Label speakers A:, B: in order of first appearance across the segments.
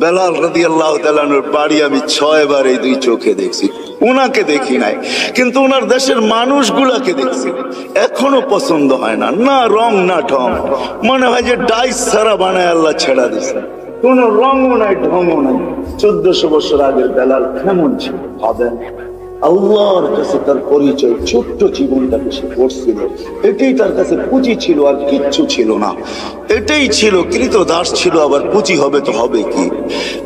A: বেলাল রাদিয়াল্লাহু তাআলা আনহুর বাড়ি আমি 6 বার এই দুই চোখে দেখছি। উনাকে দেখি নাই, কিন্তু ওনার দেশের মানুষগুলাকে দেখছি। এখনো পছন্দ হয় না, না রং না ঢং, মনে হয় যে ডাইস ছাড়া বানায় আল্লাহ ছেড়া দিছে। কোন রঙও নাই, ঢংও নাই। 1400 বছর আগের বেলাল কেমন ছিল ভাবেন। আল্লাহর কাছে তার পরিচয়, ছোট্ট জীবনটাকে সে করছিল, এটাই তার কাছে পুঁজি ছিল, আর কিচ্ছু ছিল না। এটাই ছিল কৃতদাস ছিল, আবার পুঁজি হবে তো হবে কি।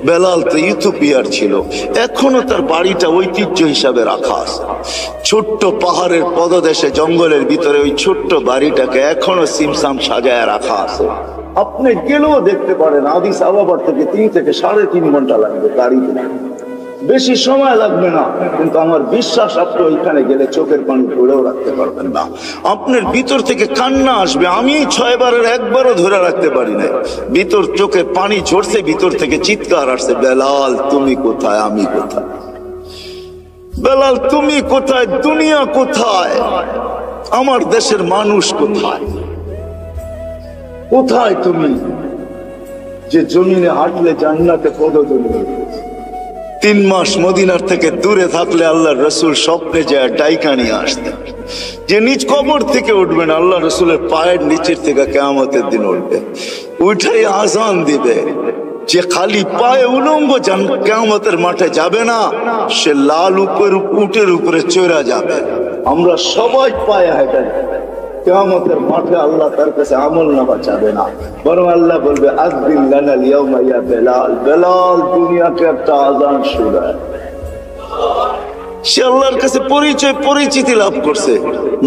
A: বেলাল তো ইথিওপিয়ার ছিল, এখনো তার বাড়িটা ঐতিহ্য হিসাবে রাখা আছে। ছোট্ট পাহাড়ের পদদেশে জঙ্গলের ভিতরে ওই ছোট্ট বাড়িটাকে এখনো সিমসাম সাজায় রাখা আছে। আপনি গেলেও দেখতে পারেন, আদিস আবাবার থেকে 3 থেকে 3.5 ঘন্টা লাগবে গাড়িতে, বেশি সময় লাগবে না। কিন্তু আমার বিশ্বাস আপনি ওইখানে গেলে চোখের পানি ধরেও রাখতে পারবেন না, আপনার ভিতর থেকে কান্না আসবে। আমি 6 বারের একবারও ধরে রাখতে পারি না, ভিতর চোখে পানি ঝরছে, ভিতর থেকে চিৎকার আসছে, বেলাল তুমি কোথায়, আমি কোথায়, বেলাল তুমি কোথায়, দুনিয়া কোথায়, আমার দেশের মানুষ কোথায়, কোথায় তুমি যে জমিনে হাঁটলে জান্নাতে পদধূলি। 3 মাস মদিনার থেকে দূরে থাকলে আল্লাহর রসুল স্বপ্নে যায় ডাইকা নিয়ে আসতেন, যে নিজ কবর থেকে উঠবেন, আল্লাহ রসুলের পায়ের নিচের থেকে কিয়ামতের দিন উঠবে, উঠাই আজান দিবে। যে খালি পায়ে উলঙ্গ কিয়ামতের মাঠে যাবে না, সে লাল উটের উপরে চড়া যাবে। আমরা সবাই পায়ে হেঁটে কিয়ামতের মাঠে আল্লাহ তার কাছে আমল নামা চাবে না, বরং আল্লাহ বলবে আযদিন লানাল ইয়াওমা ইয়া বেলাল, বেলাল দুনিয়াকে একটা আজান শোনায়। সে আল্লাহর কাছে পরিচয় পরিচিতি লাভ করছে।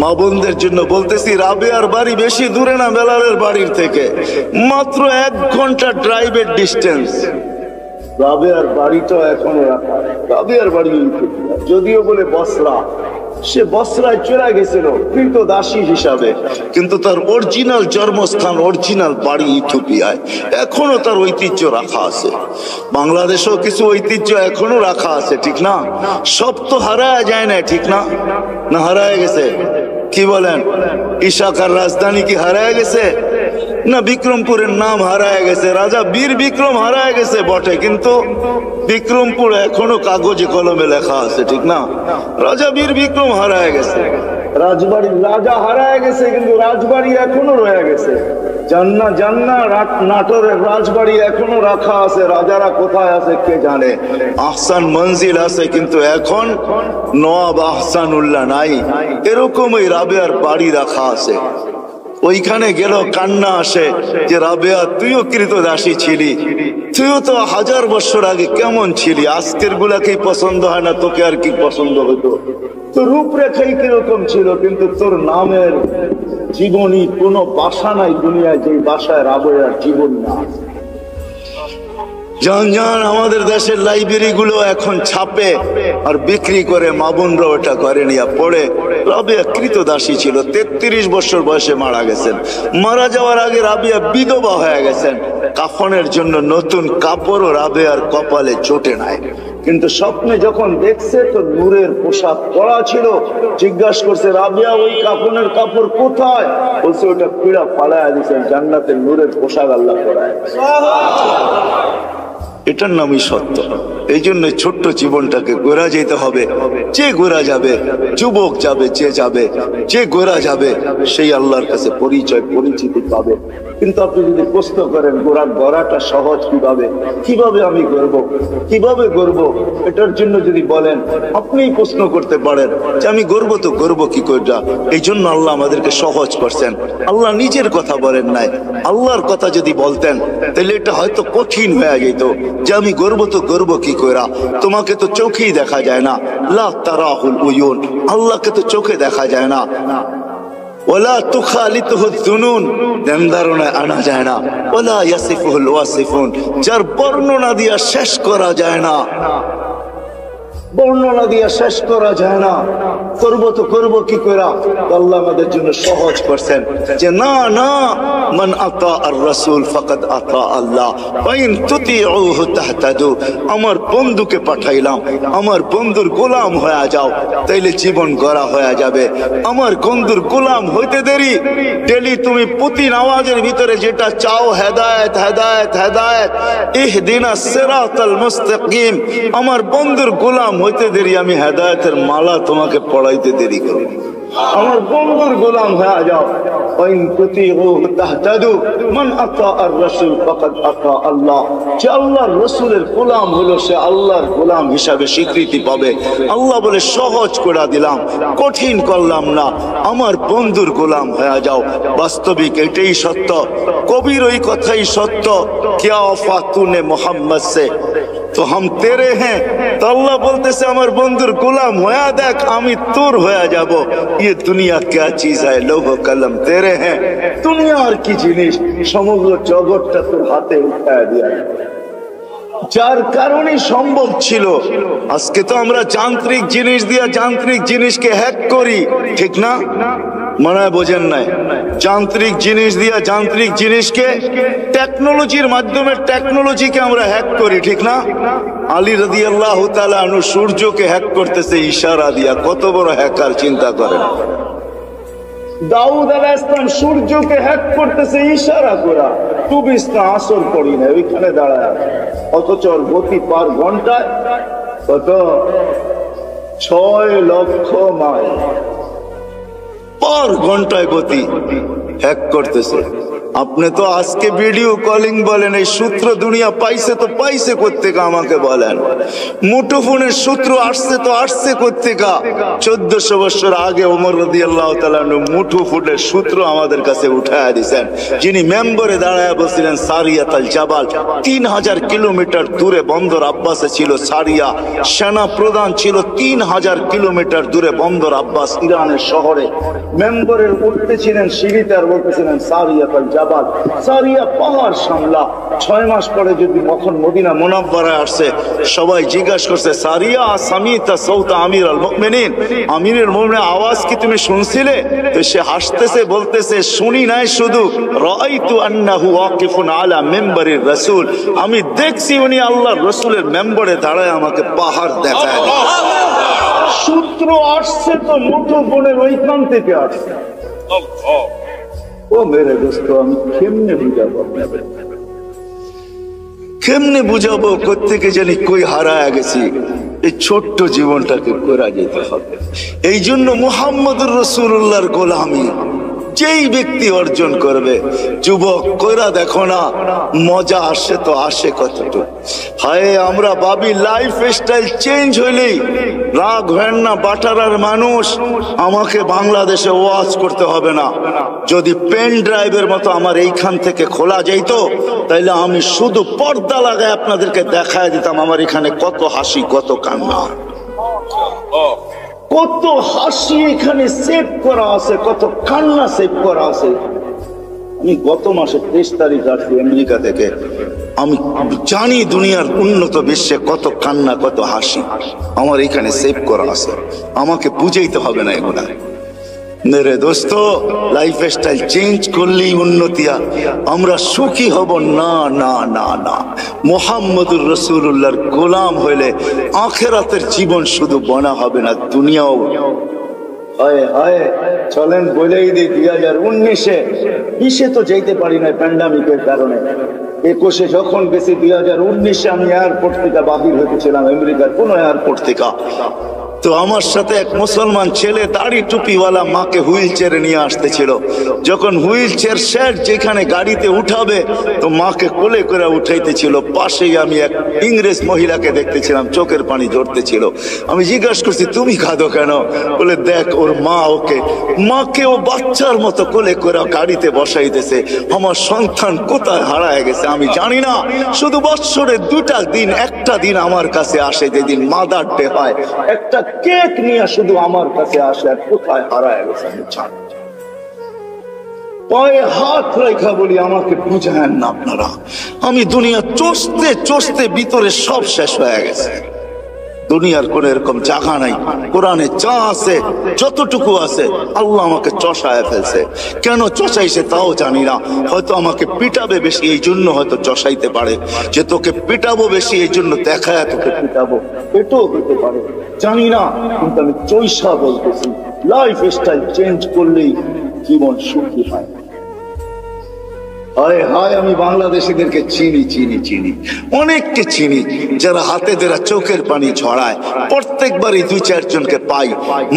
A: মা বোনদের জন্য বলতেছি, রাবেয়ার বাড়ি বেশি দূরে না বেলালের বাড়ির থেকে, মাত্র 1 ঘন্টা ড্রাইভের ডিস্টেন্স। রাবেয়ার বাড়িটা এখনো রাখা, রাবেয়ার বাড়ি যদিও বলে বসরা, সে বসরায় চলে গেছিল কৃতদাসী হিসাবে, কিন্তু তার অরিজিনাল জন্মস্থান, অরিজিনাল বাড়ি ইথিওপিয়ায়। এখনো তার ঐতিহ্য রাখা আছে। বাংলাদেশেও কিছু ঐতিহ্য এখনো রাখা আছে, ঠিক না? সব তো হারায় যায় না, ঠিক না? না হারায় গেছে? কি বলেন? ইশাকার রাজধানী কি হারায় গেছে? না বিক্রমপুরের নাম হারায় গেছে, রাজা বীর বিক্রম হারায় গেছে বটে, কিন্তু বিক্রমপুর এখনো কাগজে কলমে লেখা আছে, ঠিক না? রাজা বীর বিক্রম হারায় গেছে, রাজবাড়ির রাজা হারায় গেছে, কিন্তু রাজবাড়ি এখনো রয়ে গেছে। জান্না নাটোরের রাজবাড়ি এখনো রাখা আছে, রাজারা কোথায় আছে কে জানে। আহসান মঞ্জিল আছে, কিন্তু এখন নওয়াব আহসানুল্লাহ নাই। এরকমই রাবেয়ার বাড়ি রাখা আছে। ওইখানে গেল কান্না আসে যে রাবেয়া তুইও কৃতদাসী ছিলি, তুইও তো 1000 বছর আগে কেমন ছিলি, আজকের গুলাকেই পছন্দ হয় না, তোকে আর কি পছন্দ হতো? তোর রূপরেখাই কিরকম ছিল, কিন্তু তোর নামের জীবনী কোনো বাসা নাই দুনিয়ায় যে বাসায় রাবেয়ার জীবন না। জান আমাদের দেশের লাইব্রেরি গুলো এখন ছাপে আর বিক্রি করে, মা বোনরা ওটা করে নিয়ে পড়ে। রাবেয়া কৃতদাসী ছিল, 33 বছর বয়সে মারা গেছেন। মারা যাওয়ার আগে রাবেয়া বিধবা হয়ে গেছেন। কাফনের জন্য নতুন কাপড়ও রাবেয়ার কপালে জোটে নাই, কিন্তু স্বপ্নে যখন দেখছে তো নূরের পোশাক পরা ছিল। জিজ্ঞাসা করছে, রাবেয়া ওই কাফনের কাপড় কোথায়? বলছে ওটা পীড়া ফালায়া দিয়েছেন, জান্নাতের নূরের পোশাক আল্লাহ পরায়। এটার নামই সত্য। এই জন্য ছোট্ট জীবনটাকে গোরা যেতে হবে। যে গোরা যাবে, যুবক যাবে, যে গোরা যাবে সেই আল্লাহর কাছে পরিচয় পরিচিতি পাবে। কিন্তু আপনি যদি প্রশ্ন করেন গড়াটা সহজ কিভাবে আমি গড়ব, এটার জন্য যদি বলেন, আপনিই প্রশ্ন করতে পারেন যে আমি গড়ব কি করে। এই জন্য আল্লাহ আমাদেরকে সহজ করছেন। আল্লাহ নিজের কথা বলেন নাই, আল্লাহর কথা যদি বলতেন তাহলে এটা হয়তো কঠিন হয়ে যেত যে আমি গর্ব কি কইরা। তোমাকে তো চোখেই দেখা যায় না, লা তারাহুল উয়ুন, আল্লাহকে তো চোখে দেখা যায় না। ওয়ালা তুখালিতুহু যুনুন, ধ্যান ধারণায় আনা যায় না। ওয়ালা ইয়াসিফুল ওয়াসিফুন, যার বর্ণনা দিয়া শেষ করা যায় না। বর্ণনা দিয়ে শেষ করা যায় না। করবো তো করবো কি করে? আল্লাহ আমাদের জন্য সহজ করছেন যে না না, মান আতা আর রাসূল ফাকাদ আতা আল্লাহ ওয়া ইন তুতিউহু তাহতাদু। আমার বন্ধুকে পাঠাইলাম, আমার বন্ধুর গোলাম হয়ে যাও, তাইলে জীবন গড়া হয়ে যাবে। আমার বন্ধুর গোলাম হইতে দেরি, ডেলি তুমি প্রতি নামাজের ভিতরে যেটা চাও, হেদায়েত হেদায়েত হেদায়েত, ইহদিনাস সিরাতাল মুস্তাকিম, আমার বন্ধুর গোলাম হইতে দেরি, আমি হেদায়েতের মালা তোমাকে পড়াইতে দেরি করব। আমার বন্ধুর গোলাম হয়ে যাও। ওয়াইন তুতিউহু তাহতাদু মান আতা আর রাসূল ফাকাদ আতা আল্লাহ। যে আল্লাহর রাসূলের গোলাম হলো সে আল্লাহর গোলাম হিসাবে স্বীকৃতি পাবে। আল্লাহ বলে সহজ করে দিলাম, কঠিন করলাম না, আমার বন্ধুর গোলাম হয়ে যাও। বাস্তবিক এটাই সত্য, কবির ওই কথাই সত্য। क्या वफा तूने मोहम्मद से तो हम तेरे हैं। तो अल्लाह बोलतेছে আমার বন্ধুর গোলাম হয়ে দেখ, আমি তোর হয়ে যাব। ये दुनिया क्या चीज है, लौह कलम तेरे हैं। দুনিয়া আর কি জিনিস, সমগ্র জগৎটা তোর হাতে উঠায় দিয়া, যার কারণে সম্ভব ছিল। আজকে তো আমরা যান্ত্রিক জিনিস দিয়ে যান্ত্রিক জিনিসকে হ্যাক করি, ঠিক না? মনে হয় বোঝেন নাই? যান্ত্রিক জিনিস দিয়ে যান্ত্রিক জিনিসকে, টেকনোলজির মাধ্যমে টেকনোলজিকে আমরা হ্যাক করি, ঠিক না? আলী রাদিয়াল্লাহু তাআলা আনহু সূর্যকে হ্যাক করতেছে ইশারা দিয়া, কত বড় হ্যাকার চিন্তা করেন। দাউদ আলাইহিস সালাম সূর্যকে হ্যাক করতেছে ইশারা করা, তুবিস্তা আসর পড়ি না ওইখানে দাঁড়ায়, অথচ ওর গতি পার ঘন্টায় কত 6 লক্ষ মাইল পার ঘন্টায় গতি হ্যাক করতেছে। আপনি তো আজকে ভিডিও কলিং বলেন, এই সূত্র দুনিয়া পাইছে তো পাইছে কোত্থেকে আমাকে বলেন? মুঠোফোনের সূত্র আসছে তো আসছে কোত্থেকে? 1400 বছর আগে ওমর রাদিয়াল্লাহু তাআলা মুঠোফোনের সূত্র আমাদের কাছে উঠায়া দিয়েছেন, যিনি মেম্বরে দাঁড়ায় বলছিলেন সারিয়াতুল জাবাল। 3000 কিলোমিটার দূরে বন্দর আব্বাসে ছিল সারিয়া, সেনা প্রধান ছিল 3000 কিলোমিটার দূরে বন্দর আব্বাস ইরানের শহরে। মেম্বরের উঠতে ছিলেন সিঁড়িতে আর বলতেছিলেন সারিয়াতুল জাবাল, সারিয়া পাহাড় সামলা। 6 মাস পরে যদি কখন মদিনা মুনাওয়ারায় আসছে, সবাই জিজ্ঞাসা করছে সারিয়া সামিতা সাউতা আমির আল মুমিনিন, আমিরের মুমিনের আওয়াজ কি তুমি শুনছিলে? তো সে হাসতেছে, বলতেছে শুনি নাই, শুধু রাআইতু আন্নাহু ওয়াকিফুন আলা মিম্বারির রাসূল, আমি দেখছি উনি আল্লাহর রাসূলের মেম্বরে দাঁড়ায় আমাকে পাহাড় দেখায়। সূত্র আসছে তো মুঠোফোনের ওইখান থেকে আসছে। ও মেরে দোস্ত, আমি কেমনে বুঝাবো, কেমনে বুঝাবো? কোত্থেকে জানি কই হারায় গেছি। এই ছোট্ট জীবনটাকে করা যেতে হবে। এই জন্য মুহাম্মদুর রাসূলুল্লাহর গোলামি যেই ব্যক্তি অর্জন করবে, যুবক কইরা দেখো না, মজা আসে তো আসে কতটুকু। হায় আমরা ভাবি লাইফ স্টাইল চেঞ্জ হইলেই রাগ হয় না। বাটারার মানুষ, আমাকে বাংলাদেশে ওয়াজ করতে হবে না। যদি পেন ড্রাইভের মতো আমার এইখান থেকে খোলা যেত, তাইলে আমি শুধু পর্দা লাগায় আপনাদেরকে দেখায় দিতাম আমার এখানে কত হাসি, কত কান্না, কত হাসি এখানে সেভ করা আছে, কত কান্না সেভ করা আছে। আমি গত মাসে 23 তারিখ আসছি আমেরিকা থেকে। আমি জানি দুনিয়ার উন্নত বিশ্বে কত কান্না, কত হাসি আমার এখানে সেভ করা আছে। আমাকে বুঝাইতে হবে না এগুলা। মেরে দোস্ত, লাইফ স্টাইল চেঞ্জ করলেই উন্নতি, আমরা সুখী হব না। না না না, মুহাম্মদুর রাসূলুল্লাহর গোলাম হইলে আখিরাতের জীবন শুধু বনা হবে না, দুনিয়াও। হায় হায়, চলেন বলেই দিই 2019-এ 20-এ তো যেতে পারি না প্যান্ডামিকের কারণে। 21-এ যখন গেছি, 2019-এ আমি এয়ারপোর্ট থেকে বাহির হতেছিলাম, আমেরিকার কোন এয়ারপোর্ট থেকে। তো আমার সাথে এক মুসলমান ছেলে দাড়ি টুপিওয়ালা মাকে হুইল চেয়ারে নিয়ে আসতেছিল। যখন হুইল চেয়ার সেট যেখানে গাড়িতে উঠাবে, তো মাকে কোলে করে উঠাইতেছিল। পাশেই আমি এক ইংরেজ মহিলাকে দেখতেছিলাম, চোখের পানি ঝরতেছিল। আমি জিজ্ঞাসা করছি তুমি কাঁদো কেন? বলে দেখ ওর মা মাকে ও বাচ্চার মতো কোলে করে গাড়িতে বসাইতেছে। আমার সন্তান কোথায় হারায় গেছে আমি জানি না। শুধু বৎসরে 2টা দিন, একটা দিন আমার কাছে আসে, যেদিন মাদার ডে হয়, একটা কেক নিয়ে শুধু আমার কাছে আসে, আর কোথায় হারায় গেছে আমি জানি। পায়ে হাত রেখা বলি আমাকে বুঝায়েন না আপনারা। আমি দুনিয়া চষতে চষতে ভিতরে সব শেষ হয়ে গেছে। দুনিয়ার কোন এরকম জায়গা নাই, কোরআনে যা আছে যতটুকু আছে আল্লাহ আমাকে চষায় ফেলছে। কেন চষাইছে তাও জানি না, হয়তো আমাকে পিটাবে বেশি এই জন্য হয়তো চষাইতে পারে, যে তোকে পিটাবো বেশি এই জন্য দেখায় তোকে পিটাবো, এটাও হতে পারে, জানি না। কিন্তু আমি চৈষা বলতেছি, লাইফ স্টাইল চেঞ্জ করলেই জীবন সুখী হয়। হায় হায়, আমি বাংলাদেশিদেরকে চিনি চিনি চিনি, অনেককে চিনি যারা হাতে ধরা চোখের পানি ঝরায়। প্রত্যেকবারই 2-4 জনকে পাই,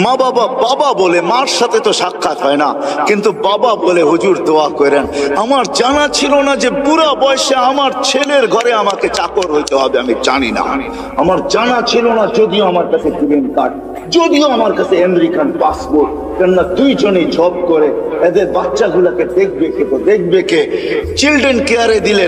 A: মা বাবা বাবা বলে, মার সাথে তো সাক্ষাৎ হয় না, কিন্তু বাবা বলে হুজুর দোয়া করেন। আমার জানা ছিল না যে বুড়া বয়সে আমার ছেলের ঘরে আমাকে চাকর হইতে হবে, আমি জানি না, আমার জানা ছিল না। যদিও আমার কাছে গ্রিন কার্ড, যদিও আমার কাছে আমেরিকান পাসপোর্ট, কেননা 2 জনই জব করে, এদের বাচ্চাগুলাকে দেখবে কে, তো দেখবে কে? চিলড্রেন কেয়ারে দিলে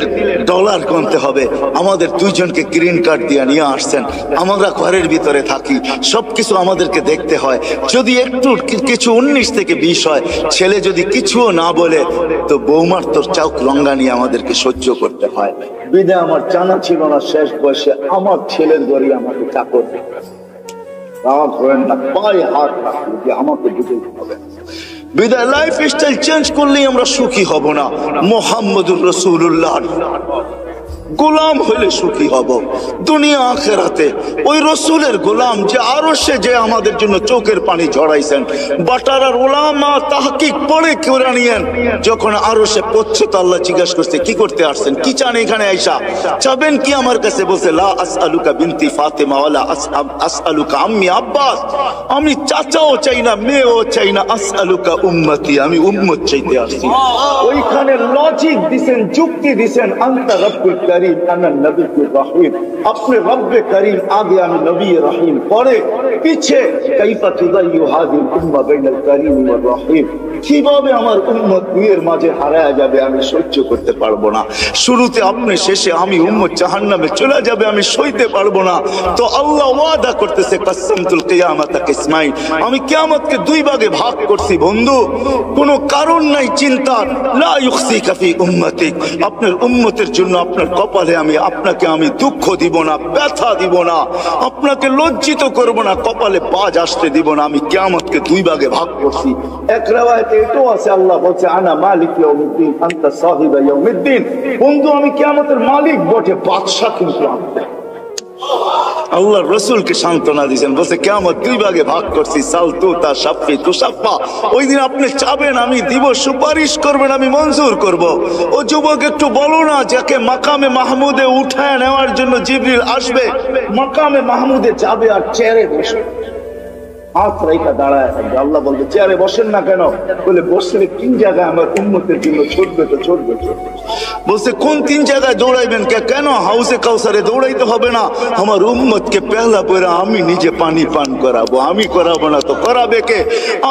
A: ডলার গুনতে হবে, আমাদের 2 জনকে গ্রিন কার্ড দিয়ে নিয়ে আসছেন। আমরা ঘরের ভিতরে থাকি, সবকিছু আমাদেরকে দেখতে হয়। যদি একটু কিছু 19 থেকে 20 হয়, ছেলে যদি কিছুও না বলে, তো বৌমার তোর চোখ রঙ্গানি আমাদেরকে সহ্য করতে হয়। বিদায় আমার জানা ছিল না শেষ বয়সে আমার ছেলের ঘরে আমাকে চাকর রাগ হয় না, পায়ে হাত রাখলে যে আমাকে বুঝাইতে হবে। বিদায় লাইফ স্টাইল চেঞ্জ করলেই আমরা সুখী হব না। মুহাম্মদুর রাসূলুল্লাহ গোলাম হইলে সুখী হব দুনিয়া আখেরাতে। ওই রসুলের গোলাম যে আরশে যে আমাদের জন্য চোখের পানি ঝরাইছেন, বাটারার উলামা তাহকিক পড়ে কোরআনিয়ান যখন আরশে পৌঁছে তো আল্লাহ জিজ্ঞাসা করছে কি করতে আসছেন, কি চান এখানে আইসা, চাবেন কি আমার কাছে? বলছে লা আসআলুকা বিনতি ফাতেমা ওয়ালা আসআলুকা আম্মি আব্বাস, আমি চাচাও চাই না মেয়েও চাই না, আসআলুকা উম্মতি, আমি উম্মত চাইতে আসছি। ওইখানে লজিক দিছেন, যুক্তি দিছেন, আনতা রব্বুল करीम अना नबी रहीम, अपने रब करीम आगे আমি নবী রহিম, পরে পিছে কাইফা তুদাইয়ু হাদিল উম্মাহ বাইনাল করিম ওয়ার রহিম, কিভাবে আমার উম্মত দুইয়ের মাঝে হারায়া যাবে আমি সহ্য করতে পারবো না। শুরুতে আপনি, শেষে আমি, উম্মত জাহান্নামে চলে যাবে আমি সইতে পারবো না। তো আল্লাহ ওয়াদা করতেছে কাসসামতুল কিয়ামাতা কিসমাইন, আমি কিয়ামতকে 2 ভাগে ভাগ করছি বন্ধু, কোনো কারণ নাই চিন্তার। লা ইউখসিকা ফি উম্মতিক, আপনার উম্মতের জন্য আপনার কপালে আপনাকে আমি দুঃখ দিব না, ব্যথা দিব না, আপনাকে লজ্জিত করব না, কপালে বাজ আসতে দিব না। আমি কিয়ামতকে 2 ভাগে ভাগ করছি। এক riwayate এটাও আছে, আল্লাহ বলছে আনা মালিক ইয়াউমিদ্দিন আনতা সাহিব ইয়াউমিদ্দিন, বন্ধু আমি কিয়ামতের মালিক বটে, বাদশা কিন্তু আমি। আল্লাহ রসুলকে সান্ত্বনা দিয়েছেন, বলছে কিয়ামত 2 ভাগে ভাগ করছি, সালতুতা শাফি তুশাফা, ওই দিন আপনি চাবেন আমি দিব, সুপারিশ করবেন আমি মঞ্জুর করব। ও যুবক একটু বলো না, যাকে মাকামে মাহমুদে উঠায় নেওয়ার জন্য জিবরিল আসবে, মাকামে মাহমুদে যাবে আর চেয়ারে বসবে, হাত রেখা দাঁড়ায় থাকবে। আল্লাহ বলবে চেয়ারে বসেন না কেন? বলে বসলে 3 জায়গায় আমার উম্মতের জন্য ছুটবে তো ছুটবে। বলছে কোন 3 জায়গায় দৌড়াইবেন? কেন হাউসে কাউসারে দৌড়াইতে হবে না, আমার উম্মতকে পেহলা পরে আমি নিজে পানি পান করাবো, আমি করাবো না তো করাবে কে?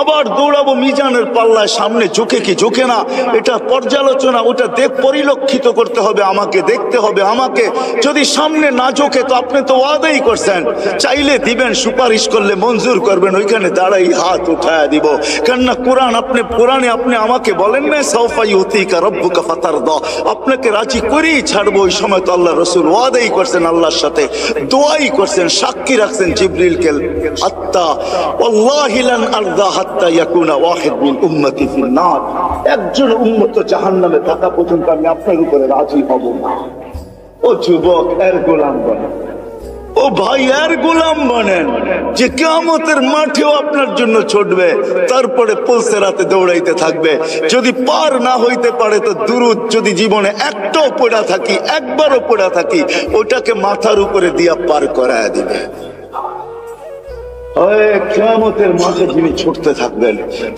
A: আবার দৌড়াবো মিজানের পাল্লায়, সামনে ঝুঁকে কি ঝুঁকে না, এটা পর্যালোচনা, ওটা পরিলক্ষিত করতে হবে আমাকে, দেখতে হবে আমাকে। যদি সামনে না ঝুঁকে তো আপনি তো ওয়াদাই করছেন, চাইলে দিবেন, সুপারিশ করলে মঞ্জুর করবেন, ওইখানে দাঁড়াই হাত উঠায়া দিব। কেননা কোরআনে আপনি আমাকে বলেন না সাউফা ইউতিকা রাব্বুকা ফাতারদা, আপনাকে রাজি করেই ছাড়বো। ওই সময় তো আল্লাহ রাসূল ওয়াদাই করছেন, আল্লাহর সাথে দোয়াই করছেন, সাক্ষী রাখছেন জিবরিলকে, হাত্তা ওয়াল্লাহি লান আরদা হাত্তা ইয়াকুনা ওয়াহিদ মিন উম্মতি ফিন নার, একজন উম্মত জাহান্নামে থাকা পর্যন্ত আমি আপনার উপরে রাজি হব না। ও যুবক, এর গোলাম বনেন, ও ভাই এর গোলাম বনেন, যে কিয়ামতের মাঠেও আপনার জন্য ছুটবে, তারপরে পুলসেরাতে দৌড়াইতে থাকবে। যদি পার না হইতে পারে তো দুরূদ যদি জীবনে একটাও পড়া থাকি, একবারও পড়া থাকি, ওটাকে মাথার উপরে দিয়া পার করায় দিবে। কিয়ামতের মাঠে যিনি ছুটতে থাকবেন।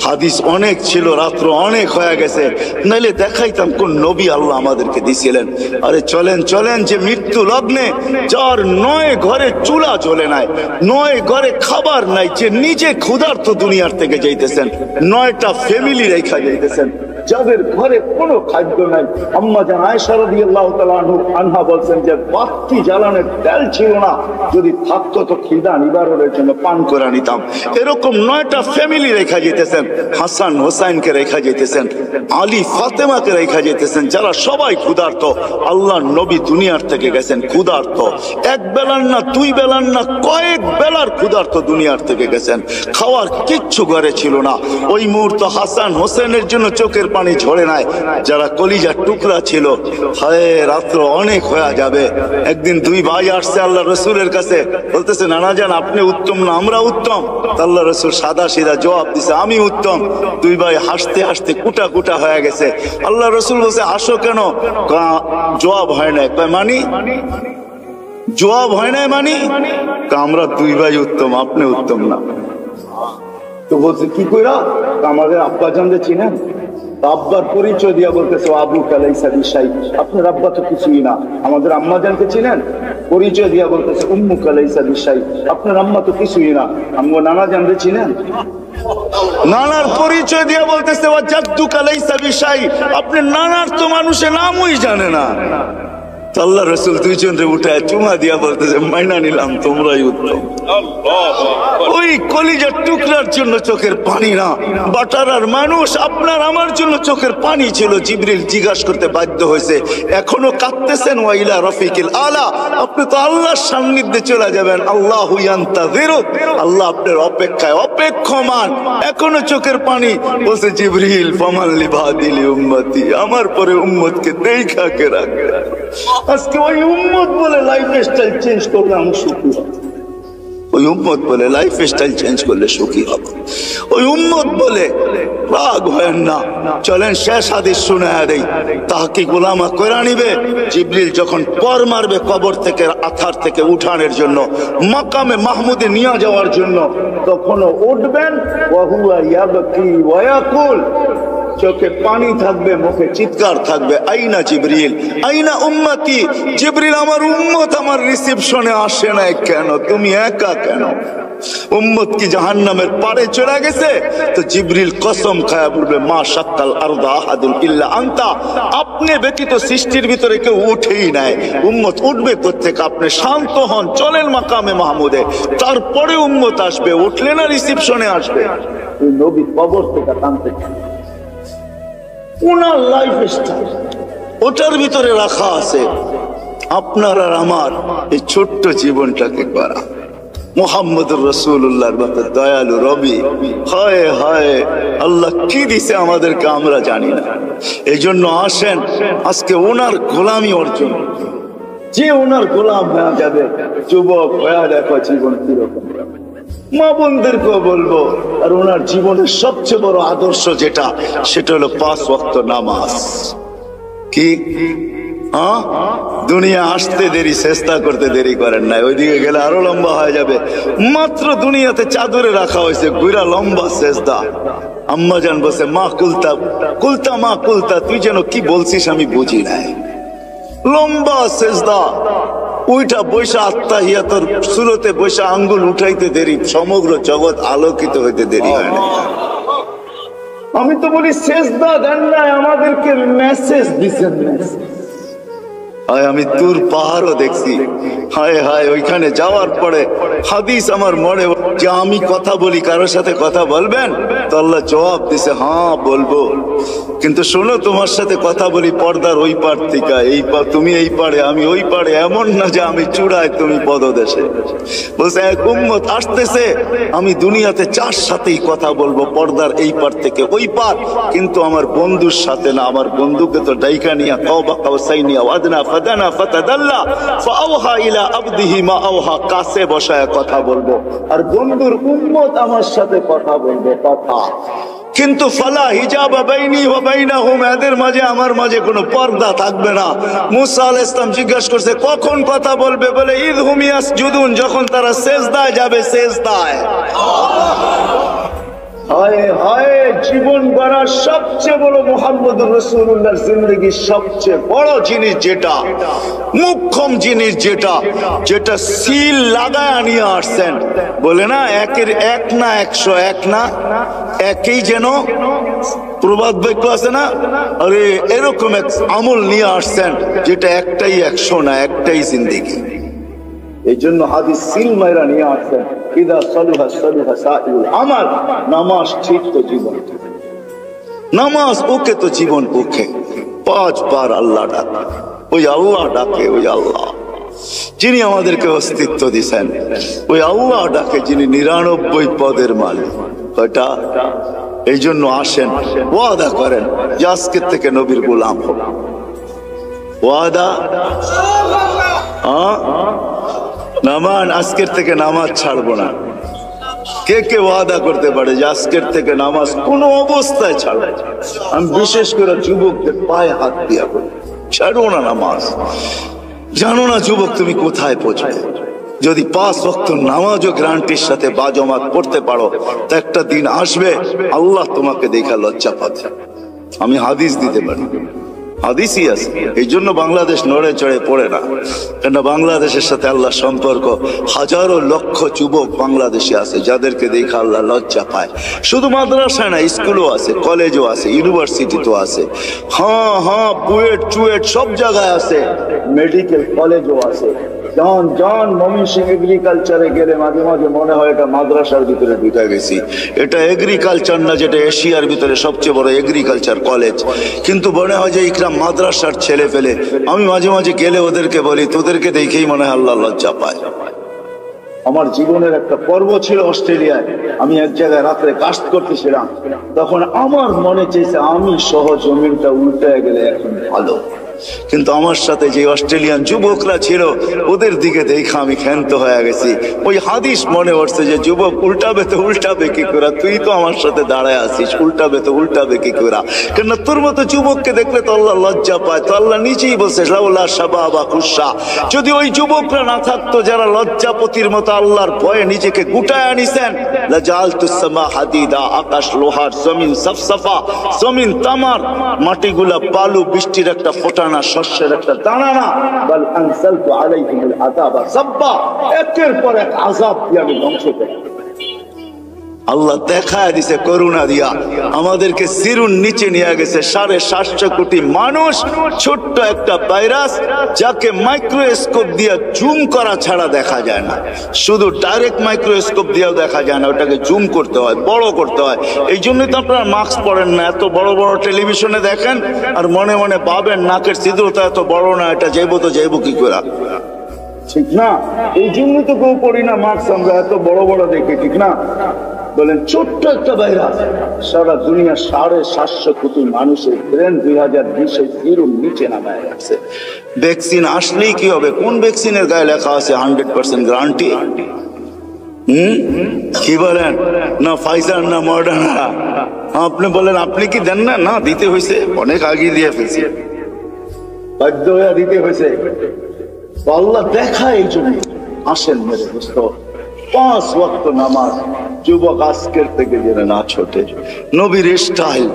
A: হাদিস অনেক ছিল, রাত্র অনেক হয়ে গেছে, নাইলে দেখাইতাম কোন নবী আল্লাহ আমাদেরকে দিছিলেন। আরে চলেন চলেন, যে মৃত্যু লগ্নে, যার 9 ঘরে চুলা জ্বলে নাই, 9 ঘরে খাবার নাই, যে নিজে ক্ষুধার্ত দুনিয়ার থেকে যাইতেছেন, 9টা ফ্যামিলি রেখা যাইতেছেন, যাদের ঘরে কোনো খাদ্য নাই। আম্মা জান আয়েশা রাদিয়াল্লাহু তাআলা আনহা বলছেন যে বাতি জ্বালানোর তেল ছিল না, যদি থাকতো তো খিদা নিবারণের জন্য পান করে নিতাম। এরকম 9টা ফ্যামিলি রেখা যেতেছেন, হাসান হোসাইনকে রেখা যেতেছেন, আলী ফাতেমাকে রেখা যেতেছেন, যারা সবাই ক্ষুধার্ত। আল্লাহ নবী দুনিয়ার থেকে গেছেন ক্ষুধার্ত, এক বেলার না দুই বেলার না কয়েক বেলার ক্ষুধার্ত দুনিয়ার থেকে গেছেন। খাওয়ার কিচ্ছু ঘরে ছিল না। ওই মুহূর্তে হাসান হোসেনের জন্য চোখের পানি ঝরে নাই। যারা কলিজার টুকরা ছিল, হায় রাত্র অনেক হয়ে যাবে। একদিন দুই ভাই আসছে আল্লাহ রসুলের কাছে, বলতেছে নানা জান আপনি উত্তম না আমরা উত্তম? আল্লাহ রসুল সাদা সিধা জবাব দিছে আমি উত্তম। দুই ভাই হাসতে হাসতে কুটা কুটা হয়ে গেছে। আল্লাহ রসুল বলছে আসো কেন? জবাব হয় না। মানি জবাব হয় না মানি? আমরা দুই ভাই উত্তম, আপনি উত্তম না। তো বলছে কি কইরা? আমাদের আব্বা জানতে চিনেন? আব্বার পরিচয় দিয়া বলতেছে আবু কালাইসা বিশাই, আপনার আব্বা তো কিছুই না। আমাদের আম্মা জানতে চিনেন? পরিচয় দিয়া বলতেছে উম্মু কালাইসা বিশাই, আপনার আম্মা তো কিছুই না। আম্মু নানা জানতে চিনেন? নানার পরিচয় দিয়া বলতেছে ওয়া জাদ্দু কালাইসা বিশাই, আপনি নানার তো মানুষের নামই জানে না। আল্লাহ রসুল দুইজনরে উঠায় চুমা দিয়া বলতেছে মাইনা নিলাম তোমরাই উত্তম। ওই কলিজার টুকরার জন্য চোখের পানি না, বাটারার মানুষ আপনার আমার জন্য চোখের পানি ছিল। জিবরিল জিজ্ঞাসা করতে বাধ্য হয়েছে এখনো কাঁদতেছেন? ওয়াইলা রফিকিল আলা, আপনি তো আল্লাহর সান্নিধ্যে চলে যাবেন। আল্লাহু ইয়ান্তাযিরুক, আল্লাহ আপনার অপেক্ষায় অপেক্ষমান। এখনো চোখের পানি। বলছে জিবরিল ফামান লিবাদিলি উম্মতি, আমার পরে উম্মতকে দেখা কে রাখবে। আজকে ওই উম্মত বলে লাইফ স্টাইল চেঞ্জ করলে আমি সুখী হব। ওই উম্মত বলে লাইফ স্টাইল চেঞ্জ করলে সুখী হব। ওই উম্মত বলে রাগ হয় না। চলেন শেষ হাদিস শুনে দেই, তাহকি গোলামা কইরা নিবে। জিবরিল যখন পর মারবে কবর থেকে আথার থেকে উঠানোর জন্য, মাকামে মাহমুদে নিয়ে যাওয়ার জন্য, তখনও উঠবেন ওয়া হুয়া ইয়াবকি ওয়া ইয়াকুল, চোখে পানি থাকবে, মুখে চিৎকার থাকবে আইনা জিবরিল আইনা উম্মতি। জিবরিল আমার উম্মত আমার রিসেপশনে আসে না কেন? তুমি একা কেন? উম্মত কি জাহান্নামের পারে চলে গেছে? তো জিবরিল কসম খায়া বলবে মা শাক্কাল আরদা আহাদুন ইল্লা আনতা, আপনি ব্যতীত সৃষ্টির ভিতরে কেউ উঠেই নাই। উম্মত উঠবে কোত্থেকে? আপনি শান্ত হন, চলেন মাকামে মাহমুদে, তারপরে উম্মত আসবে। উঠলে না রিসেপশনে আসবে। নবী কবর থেকে টানতে ওনার লাইফ স্টাইল ওটার ভিতরে রাখা আছে। আপনার আর আমার এই ছোট্ট জীবনটাকে করা। মুহাম্মদুর রাসূলুল্লাহর মতো দয়ালু রবি, হায় হায় আল্লাহ কি দিছে আমাদেরকে আমরা জানি না। এই জন্য আসেন আজকে ওনার গোলামি অর্জন। যে ওনার গোলাম হয়ে যাবে, যুবক হয়ে দেখো জীবন কিরকম। মা বোনদেরকেও বলবো, আর ওনার জীবনের সবচেয়ে বড় আদর্শ যেটা, সেটা হলো 5 ওয়াক্ত নামাজ। কি দুনিয়া আসতে দেরি, চেষ্টা করতে দেরি করেন নাই। ওইদিকে গেলে আরো লম্বা হয়ে যাবে। মাত্র দুনিয়াতে চাদরে রাখা হয়েছে, গুইরা লম্বা সেজদা। আম্মা জান বসে মা কুলতা কুলতা মা কুলতা, তুই যেন কি বলছিস আমি বুঝি নাই। লম্বা সেজদা, ওইটা বৈশা আত্মাহিয়াতর সুরতে বৈশা আঙ্গুল উঠাইতে দেরি, সমগ্র জগৎ আলোকিত হইতে দেরি হয় না। আমি তো বলি সেজদা দেন নাই, আমাদেরকে মেসেজ দিচ্ছেন। আমি তুর পাহাড়ও দেখছি, হায় হায় ওইখানে যাওয়ার পরে হাদিস আমার মনে যে আমি কথা বলি, কারোর সাথে কথা বলবেন? তো আল্লাহ জবাব দিছে হ্যাঁ বলবো, কিন্তু শোনো তোমার সাথে কথা বলি পর্দার ওই পার থেকে, এই পার তুমি এই পারে আমি ওই পারে, এমন না যে আমি চূড়ায় তুমি পদদেশে। বলছে এক উম্মত আসতেছে, আমি দুনিয়াতে 4 সাথেই কথা বলবো, পর্দার এই পার থেকে ওই পার, কিন্তু আমার বন্ধুর সাথে না। আমার বন্ধুকে তো ডাইকা নিয়া কাওবা কাউসাইনিয়া ওয়াদনা ফাদানা ফাতাদাল্লা ফাআওহা ইলা আবদিহি মা আওহা, কাছে বসায় কথা বলবো, আর বন্ধুর উম্মত আমার সাথে কথা বলবে কথা। কিন্তু ফালা হিজাবা বাইনি ওয়া বাইনাহুম, এদের মাঝে আমার মাঝে কোনো পর্দা থাকবে না। মুসা আলাইহিস সালাম জিজ্ঞাসা করছে কখন কথা বলবে? বলে ইযহুম ইয়াসজুদুন, যখন তারা সিজদায় যাবে। সিজদায় হায় হায়, জীবন গড়ার সবচেয়ে বড় মুহাম্মদুর রাসূলুল্লাহর জিন্দেগির সবচেয়ে বড় জিনিস যেটা, মুখ্যম জিনিস যেটা, যেটা সিল লাগায় নিয়ে আসছেন। বলে না একের 1 না 101 না, একই যেন প্রবাদ বাক্য আছে না, আরে এরকম এক আমল নিয়ে আসছেন যেটা একটাই 100 না, একটাই জিন্দেগি। এই জন্য হাদিস সিল মাইরা নিয়ে আসছেন, ইদা সালুহা সালুহা সাইরুল আমাল, নামাজ ঠিক তো জীবন, নামাজ ওকে তো জীবন ওকে। 5 বার আল্লাহ ডাকে, ওই আল্লাহ ডাকে, ওই আল্লাহ যিনি আমাদেরকে অস্তিত্ব দিয়েছেন, ওই আল্লাহ ডাকে যিনি 99 পদের মালিক। কয়টা? এই জন্য আসেন, ওয়াদা করেন যে আজকের থেকে নবীর গোলাম হব। ওয়াদা নামান, আজকের থেকে নামাজ ছাড়বো না। কে কে ওয়াদা করতে পারে যে আজকের থেকে নামাজ কোনো অবস্থায় ছাড়বো? আমি বিশেষ করে যুবকদের পায়ে হাত দিয়া করি, ছাড়বো না নামাজ। জানো না যুবক তুমি কোথায় পৌঁছবে? যদি 5 ওয়াক্ত নামাজও গ্যারান্টির সাথে বাজমাত পড়তে পারো, তো একটা দিন আসবে আল্লাহ তোমাকে দেখা লজ্জা পাবে। আমি হাদিস দিতে পারি, হাদিসই আছে। এই জন্য বাংলাদেশ নড়ে চড়ে পড়ে না, কেন বাংলাদেশের সাথে আল্লাহ সম্পর্ক। হাজারো লক্ষ যুবক বাংলাদেশে আছে যাদেরকে দেখে আল্লাহ লজ্জা পায়। শুধু মাদ্রাসায় না, স্কুলও আছে, কলেজও আছে, ইউনিভার্সিটি তো আছে, হ্যাঁ বুয়েট চুয়েট সব জায়গায় আছে, মেডিকেল কলেজও আছে। জন ময়মনসিংহ এগ্রিকালচারে গেলে মাঝে মাঝে মনে হয় এটা মাদ্রাসার ভিতরে ঢুকে গেছি। এটা এগ্রিকালচার না, যেটা এশিয়ার ভিতরে সবচেয়ে বড় এগ্রিকালচার কলেজ, কিন্তু মনে হয় যে ইকরাম মাদ্রাসার ছেলে ফেলে। আমি মাঝে মাঝে গেলে ওদেরকে বলি, তোদেরকে দেখেই মনে হয় আল্লাহ লজ্জা পায়। আমার জীবনের একটা পর্ব ছিল অস্ট্রেলিয়ায়, আমি এক জায়গায় রাত্রে কাস্ট করতেছিলাম, তখন আমার মনে চেয়েছে আমি সহ জমিনটা উল্টে গেলে এখন ভালো। কিন্তু আমার সাথে যে অস্ট্রেলিয়ান যুবকরা ছিল ওদের দিকে দেখে আমি ক্ষান্ত হয়ে গেছি। ওই হাদিস মনে পড়ছে যে যুবক উল্টাবে তো উল্টাবে কি করে, তুই তো আমার সাথে দাঁড়ায় আছিস, উল্টাবে তো উল্টাবে কি করে? কেন তোর মতো যুবককে দেখলে তো আল্লাহ লজ্জা পায়। তো আল্লাহ নিজেই বলছে লাউলা শাবাবা খুশা, যদি ওই যুবকরা না থাকতো যারা লজ্জাপতির মতো আল্লাহর ভয়ে নিজেকে গুটায় আনিছেন, লাজালতুস সামা হাদিদা, আকাশ লোহার, জমিন সফসফা, জমিন তামার, মাটিগুলা বালু, বৃষ্টির একটা ফোঁটা না, শস্যের একটা দানা না, বল আনসালতু আলাইহিমুল আযাবা সাব্বা, একের পর এক আযাব দিয়ে আমি ধ্বংস করি। আল্লাহ দেখায় দিছে করুণা দিয়া, আমাদেরকে সিরুন নিচে নিয়ে গেছে। 750 কোটি মানুষ, ছোট্ট একটা ভাইরাস যাকে মাইক্রোস্কোপ দিয়ে জুম করা ছাড়া দেখা যায় না। শুধু ডাইরেক্ট মাইক্রোস্কোপ দিয়েও দেখা যায় না, ওটাকে জুম করতে হয়, বড় করতে হয়। এই জন্যই তো আপনারা মাস্ক পরেন না। এত বড় বড় টেলিভিশনে দেখেন আর মনে মনে ভাবেন নাকের ছিদ্রটা এত বড় না, এটা যাইবো তো যাইবো কি করে, ঠিক না? এই জন্য তো কেউ করি না মাস্ক, আমরা এত বড় বড় দেখি, ঠিক না? বলেন ছোট্ট একটা ভাইরাস সারা দুনিয়া 750 কোটি মানুষের ব্রেন 2020-এ জিরোর নিচে নামায় রাখছে। ভ্যাকসিন আসলেই কি হবে? কোন ভ্যাকসিনের গায়ে লেখা আছে 100% গ্যারান্টি? কি বলেন? না ফাইজার না মডার্না। আপনি বলেন আপনি কি দেন না? না, দিতে হয়েছে, অনেক আগে দিয়ে ফেলছে, বাধ্য হয়ে দিতে হয়েছে। আল্লাহ দেখায় এই জন্য। আসেন মেরে দোস্ত, 5 ওয়াক্ত নামাজ যুবক আজকের থেকে যেন না ছোটে। নবীর স্টাইল,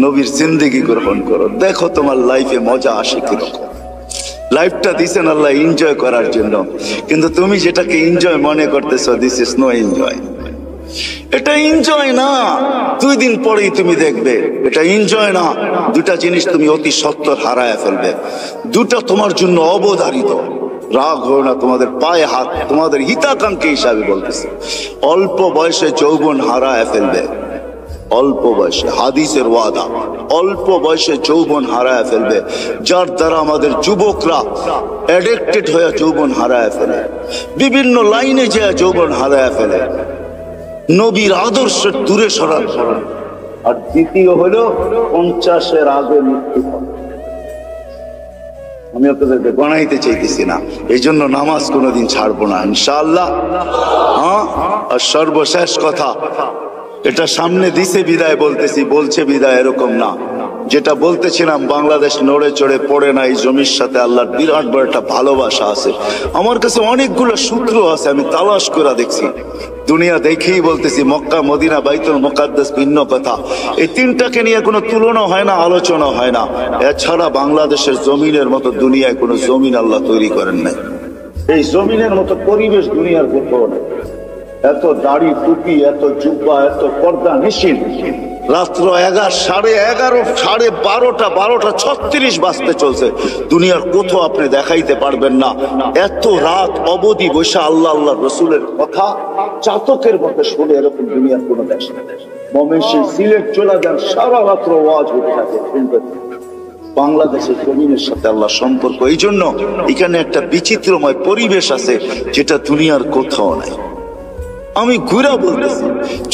A: নবীর জিন্দেগি গ্রহণ করো, দেখো তোমার লাইফে মজা আসে কিরকম। লাইফটা দিছেন আল্লাহ এনজয় করার জন্য, কিন্তু তুমি যেটাকে এনজয় মনে করতেছো, দিস ইজ নো এনজয়। এটা এনজয় না, 2 দিন পরেই তুমি দেখবে এটা এনজয় না। দুটা জিনিস তুমি অতি সত্বর হারায় ফেলবে, দুটা তোমার জন্য অবধারিত। রাগ হয় না, তোমাদের পায়ে হাত, তোমাদের হিতাকাঙ্ক্ষী হিসাবে বলতেছে। অল্প বয়সে যৌবন হারায় ফেলবে, অল্প বয়সে, হাদিসের ওয়াদা, অল্প বয়সে যৌবন হারায় ফেলবে। যার দ্বারা আমাদের যুবকরা অ্যাডিক্টেড হয়ে যৌবন হারায় ফেলে, বিভিন্ন লাইনে যে যৌবন হারায় ফেলে, নবীর আদর্শের দূরে সরান। আর দ্বিতীয় হলো 50-এর আগে মৃত্যু। আমি আপনাদেরকে বানাইতে চাইতেছি না, এই জন্য নামাজ কোনোদিন ছাড়বো না ইনশাআল্লাহ। হ্যাঁ, আর সর্বশেষ কথা, এটা সামনে দিছে বিদায় বলতেছি, বলছে বিদায়, এরকম না। যেটা বলতেছিলাম, বাংলাদেশ নড়ে চড়ে পড়ে না, এই জমির সাথে আল্লাহর বিরাট বড় একটা ভালোবাসা আছে। আমার কাছে অনেকগুলো সূত্র আছে, আমি তালাশ করে দেখছি। দুনিয়া দেখেই বলতেছি, মক্কা মদিনা বাইতুল মুকাদ্দাস ভিন্ন কথা, এই 3টাকে নিয়ে কোনো তুলনা হয় না, আলোচনা হয় না। এছাড়া বাংলাদেশের জমিনের মতো দুনিয়ায় কোনো জমিন আল্লাহ তৈরি করেন নাই। এই জমিনের মতো পরিবেশ দুনিয়ার কোথাও নেই। এত দাড়ি টুপি, এত জুব্বা, এত পর্দা নিশিন, রাত্র 11:30 12:36 বাজতে চলছে। দুনিয়ার কোথাও আপনি দেখাইতে পারবেন না এত রাত অবধি বসে আল্লাহ আল্লাহ রসুলের কথা চাতকের মতো শুনে, এরকম দুনিয়ার কোনো দেশ না। ময়মনসিংহ সিলেট চলে যান, সারা রাত্র ওয়াজ হতে থাকে। বাংলাদেশের জমিনের সাথে আল্লাহ সম্পর্ক, এই জন্য এখানে একটা বিচিত্রময় পরিবেশ আছে যেটা দুনিয়ার কোথাও নাই। আমি ঘুরা বলতেছি,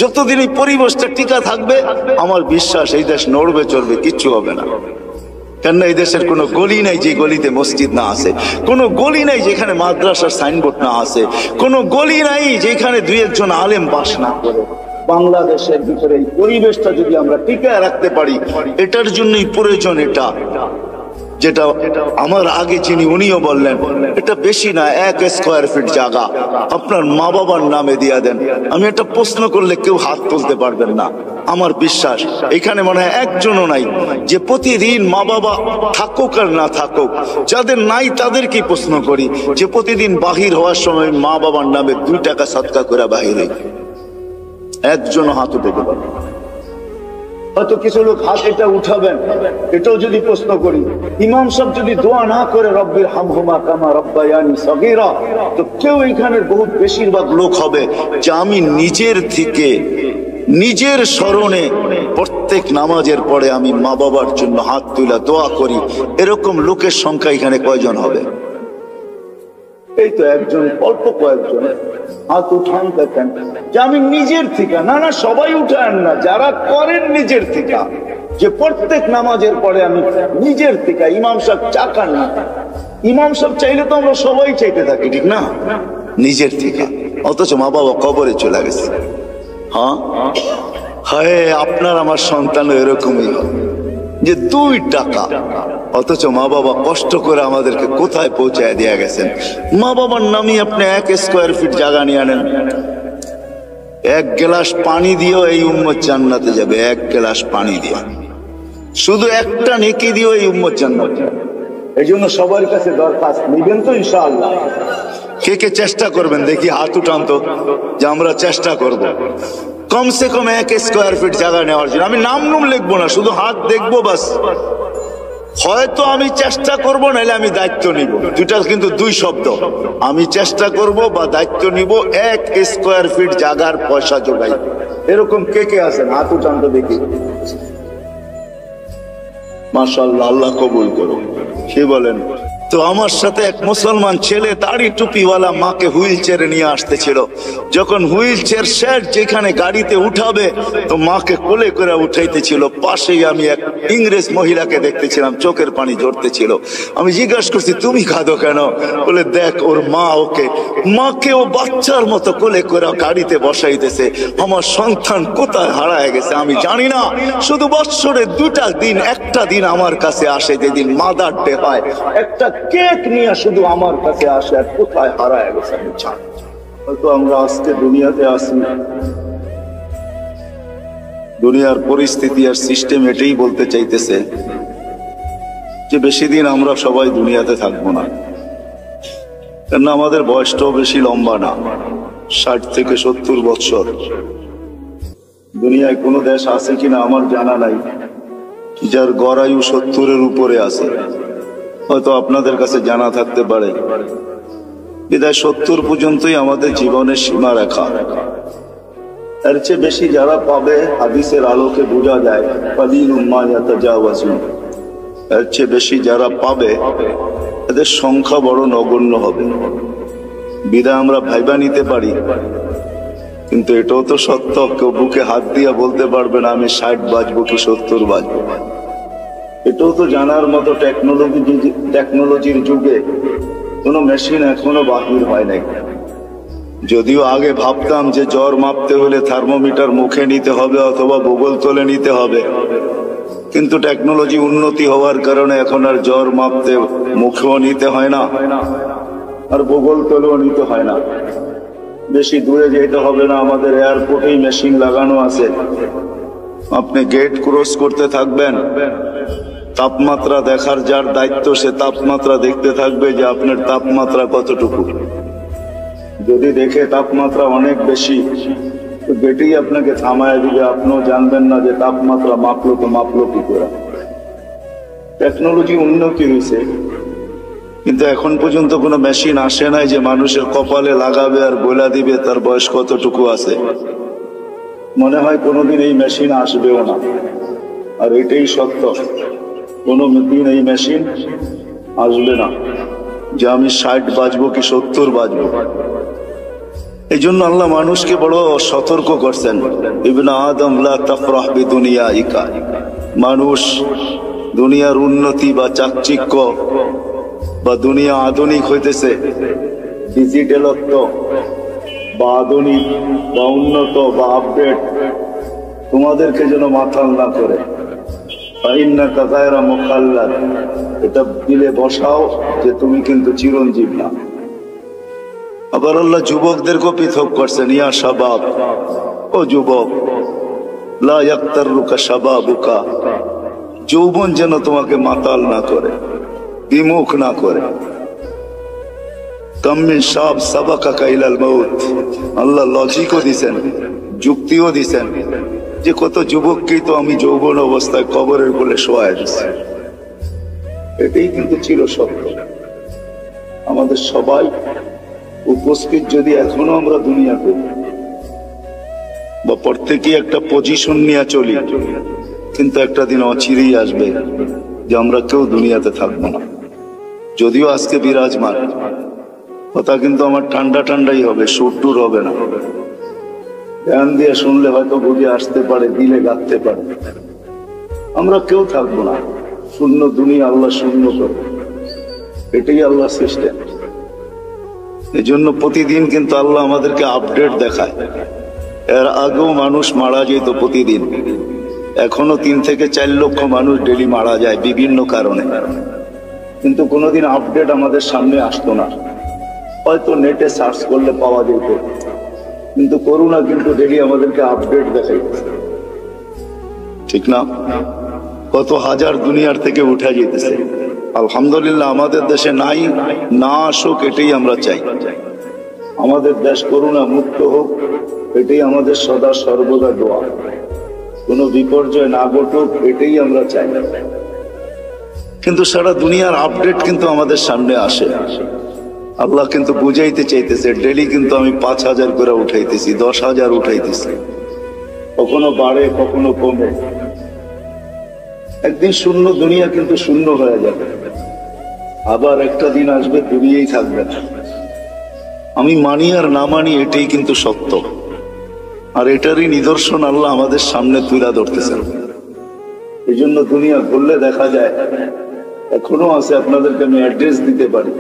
A: যতদিন এই পরিবেশটা টিকা থাকবে আমার বিশ্বাস এই দেশ নড়বে চড়বে, কিচ্ছু হবে না। কেননা এই দেশের কোনো গলি নাই যে গলিতে মসজিদ না আছে, কোনো গলি নাই যেখানে মাদ্রাসার সাইনবোর্ড না আছে, কোনো গলি নাই যেখানে দুই একজন আলেম বাস না করে। বাংলাদেশের ভিতরে এই পরিবেশটা যদি আমরা টিকায় রাখতে পারি, এটার জন্যই প্রয়োজন এটা, যেটা আমার আগে যিনি উনিও বললেন, এটা বেশি না, 1 স্কয়ার ফিট জায়গা আপনার মা বাবার নামে দিয়া দেন। আমি একটা প্রশ্ন করলে কেউ হাত তুলতে পারবেন না। আমার বিশ্বাস এখানে মনে হয় একজনও নাই যে প্রতিদিন মা বাবা থাকুক আর না থাকুক, যাদের নাই তাদেরকেই প্রশ্ন করি যে প্রতিদিন বাহির হওয়ার সময় মা বাবার নামে 2 টাকা সদকা করে বাহির হই, একজনও হাত উঠাতে পারবে। হয়তো কিছু লোক হাত এটা উঠাবেন, এটাও যদি প্রশ্ন করি, ইমাম সাহেব যদি দোয়া না করে রব্বির হামহুমা কামা রব্বায়ানি সগীরা, তো কেউ এখানের বহুত বেশিরভাগ লোক হবে যে আমি নিজের থেকে নিজের স্মরণে প্রত্যেক নামাজের পরে আমি মা বাবার জন্য হাত তুলে দোয়া করি। এরকম লোকের সংখ্যা এখানে কয়জন হবে? এই তো একজন, অল্প কয়েকজন হাত উঠান দেখেন যে আমি নিজের থেকে। না না, সবাই উঠান না, যারা করেন নিজের থেকে, যে প্রত্যেক নামাজের পরে আমি নিজের থেকে। ইমাম সাহেব চাকান না, ইমাম সাহেব চাইলে তো আমরা সবাই চাইতে থাকি, ঠিক না? নিজের থেকে, অথচ মা বাবা কবরে চলে গেছে। হ্যাঁ হায়, আপনার আমার সন্তান এরকমই যে 2 টাকা, অথচ মা বাবা কষ্ট করে আমাদেরকে কোথায় পৌঁছায় দিয়ে গেছেন। মা বাবার নামে আপনি 1 স্কয়ার ফিট জায়গা নিয়ে আনেন, 1 গ্লাস পানি দিয়েও এই উম্মত জান্নাতে যাবে। 1 গ্লাস পানি দিয়ে, শুধু একটা নেকি দিয়েও এই উম্মত জান্নাতে। এই জন্য সবার কাছে দরখাস্ত, নিবেন তো ইনশাআল্লাহ? কে কে চেষ্টা করবেন দেখি, হাত উঠান তো, যে আমরা চেষ্টা করব কমসে কম 1 স্কয়ার ফিট জায়গা নেওয়ার জন্য। আমি নাম লিখবো না, শুধু হাত দেখবো বাস। হয়তো আমি চেষ্টা করব, নাহলে আমি দায়িত্ব নিব। দুটা কিন্তু 2 শব্দ, আমি চেষ্টা করব বা দায়িত্ব নিব। 1 স্কয়ার ফিট জায়গার পয়সা জোগাই। এরকম কে কে আছেন? হাত উঠান তো দেখি। মাশাআল্লাহ, আল্লাহ কবুল করো। কি বলেন? তো আমার সাথে এক মুসলমান ছেলে দাড়ি টুপিওয়ালা মাকে হুইল চেয়ারে নিয়ে আসতেছিল। যখন হুইল চেয়ার শেড যেখানে গাড়িতে উঠাবে, তো মাকে কোলে করে উঠাইতেছিল। পাশেই আমি এক ইংরেজ মহিলাকে দেখতেছিলাম, চোখের পানি ঝরতেছিল। আমি জিজ্ঞাসা করছি, তুমি কাঁদো কেন? বলে, দেখ ওর মা মাকে ও বাচ্চার মতো কোলে করে গাড়িতে বসাইতেছে। আমার সন্তান কোথায় হারায় গেছে আমি জানি না। শুধু বৎসরে 2টা দিন, একটা দিন আমার কাছে আসে যেদিন মাদার ডে হয়, একটা কেক নিয়ে শুধু আমার কাছে আসে। আর কোথায় হারায় গেছে আমি জানি। হয়তো আমরা আজকে দুনিয়াতে আসি, দুনিয়ার পরিস্থিতি আর সিস্টেম এটাই বলতে চাইতেছে যে বেশি দিন আমরা সবাই দুনিয়াতে থাকবো না। কেন আমাদের বয়সটাও বেশি লম্বা না, 60 থেকে 70 বছর। দুনিয়ায় কোনো দেশ আছে কিনা আমার জানা নাই যার গড় আয়ু 70-এর উপরে আছে। হয়তো আপনাদের কাছে জানা থাকতে পারে। বিদায় 70 পর্যন্তই আমাদের জীবনের সীমা রেখা। এর চেয়ে বেশি যারা পাবে, হাদিসের আলোকে বোঝা যায় কালিলুম মা ইয়াতাজাওয়াজুন, এর চেয়ে বেশি যারা পাবে এদের সংখ্যা বড় নগণ্য হবে। বিদায় আমরা ভাইবা নিতে পারি, কিন্তু এটাও তো সত্য, কেউ বুকে হাত দিয়ে বলতে পারবে না আমি 60 বাজবো কি 70 বাজবো। এটাও তো জানার মতো টেকনোলজির যুগে কোনো মেশিন এখনো বাহির হয় নাই। যদিও আগে ভাবতাম যে জ্বর মাপতে হলে থার্মোমিটার মুখে নিতে হবে অথবা বুগল তলে নিতে হবে, কিন্তু টেকনোলজি উন্নতি হওয়ার কারণে এখন আর জ্বর মাপতে মুখেও নিতে হয় না, আর বুগল তলেও নিতে হয় না। বেশি দূরে যেতে হবে না, আমাদের এয়ারপোর্টেই মেশিন লাগানো আছে। আপনি গেট ক্রস করতে থাকবেন, তাপমাত্রা দেখার যার দায়িত্ব সে তাপমাত্রা দেখতে থাকবে যে আপনার তাপমাত্রা কতটুকু। যদি দেখে তাপমাত্রা অনেক বেশি, তো বেটেই আপনাকে থামায় দিবে, আপনিও জানবেন না যে তাপমাত্রা মাপলো তো মাপলো কি করে। টেকনোলজি উন্নতি হয়েছে, কিন্তু এখন পর্যন্ত কোনো মেশিন আসে নাই যে মানুষের কপালে লাগাবে আর বলে দিবে তার বয়স কতটুকু আছে। মনে হয় কোনোদিন এই মেশিন আসবেও না। আর এটাই সত্য, কোনোদিন এই মেশিন আসবে না যে আমি 60 বাজবো কি 70 বাজবো। এই জন্য আল্লাহ মানুষকে বড় সতর্ক করছেন, ইবনে আদম লা তাফরাহ বিদুনিয়াইকা, মানুষ দুনিয়ার উন্নতি বা চাকচিক্য বা দুনিয়া আধুনিক হইতেছে, ডিজিটালত্ব বা আধুনিক বা উন্নত বা আপডেট তোমাদেরকে যেন মাথাল না করে। ফাইন্নাকা গায়রা মুখাল্লাদ, এটা দিলে বসাও যে তুমি কিন্তু চিরঞ্জীব না। আবার আল্লাহ যুবকদেরকে পৃথক করছেন, ইয়া শাবাব, ও যুবক, লা ইয়াক্তারুকা শাবাবুকা, যৌবন যেন তোমাকে মাতাল না করে, বিমুখ না করে। কাম মিন শাব সাবাকাকা ইলাল মাউত, আল্লাহ লজিকও দিছেন, যুক্তিও দিছেন যে কত যুবককেই তো আমি যৌবন অবস্থায় কবরের কোলে শোয়ায় দিছি। এটাই কিন্তু ছিল সত্য। আমাদের সবাই উপস্থিত যদি এখনো আমরা দুনিয়াতে বা প্রত্যেকেই একটা পজিশন নিয়ে চলি, কিন্তু একটা দিন অচিরেই আসবে যে আমরা কেউ দুনিয়াতে থাকবো না। যদিও আজকে বিরাজমান কথা, কিন্তু আমার ঠান্ডা ঠান্ডাই হবে, সুরটুর হবে না। ধ্যান দিয়ে শুনলে হয়তো বুঝে আসতে পারে, দিলে গাঁথতে পারে। আমরা কেউ থাকবো না, শূন্য দুনিয়া আল্লাহ শূন্য করবে, এটাই আল্লাহ সিস্টেম। এই জন্য প্রতিদিন কিন্তু আল্লাহ আমাদেরকে আপডেট দেখায়। এর আগেও মানুষ মারা যেত প্রতিদিন, এখনো 3 থেকে 4 লক্ষ মানুষ ডেলি মারা যায় বিভিন্ন কারণে, কিন্তু কোনোদিন আপডেট আমাদের সামনে আসতো না। হয়তো নেটে সার্চ করলে পাওয়া যেত, কিন্তু করোনা কিন্তু ডেলি আমাদেরকে আপডেট দেখাইতেছে, ঠিক না? কত হাজার দুনিয়ার থেকে উঠে যেতেছে। আলহামদুলিল্লাহ আমাদের দেশে নাই, না আসুক এটাই আমরা চাই। আমাদের দেশ করোনা মুক্ত হোক, এটাই আমাদের সদা সর্বদা দোয়া। কোনো বিপর্যয় না ঘটুক, এটাই আমরা চাই। কিন্তু সারা দুনিয়ার আপডেট কিন্তু আমাদের সামনে আসে। আল্লাহ কিন্তু বুঝাইতে চাইতেছে, ডেলি কিন্তু আমি 5000 করে উঠাইতেছি, 10,000 উঠাইতেছি, কখনো বাড়ে কখনো কমে। একদিন শূন্য দুনিয়া কিন্তু শূন্য হয়ে যাবে, আবার একটা দিন আসবে দুনিয়াই থাকবে না। আমি মানি আর না মানি, এটাই কিন্তু সত্য। আর এটারই নিদর্শন আল্লাহ আমাদের সামনে তুলে ধরতেছেন। এই জন্য দুনিয়া ঘুরলে দেখা যায় এখনো আছে। আপনাদেরকে আমি অ্যাড্রেস দিতে পারি।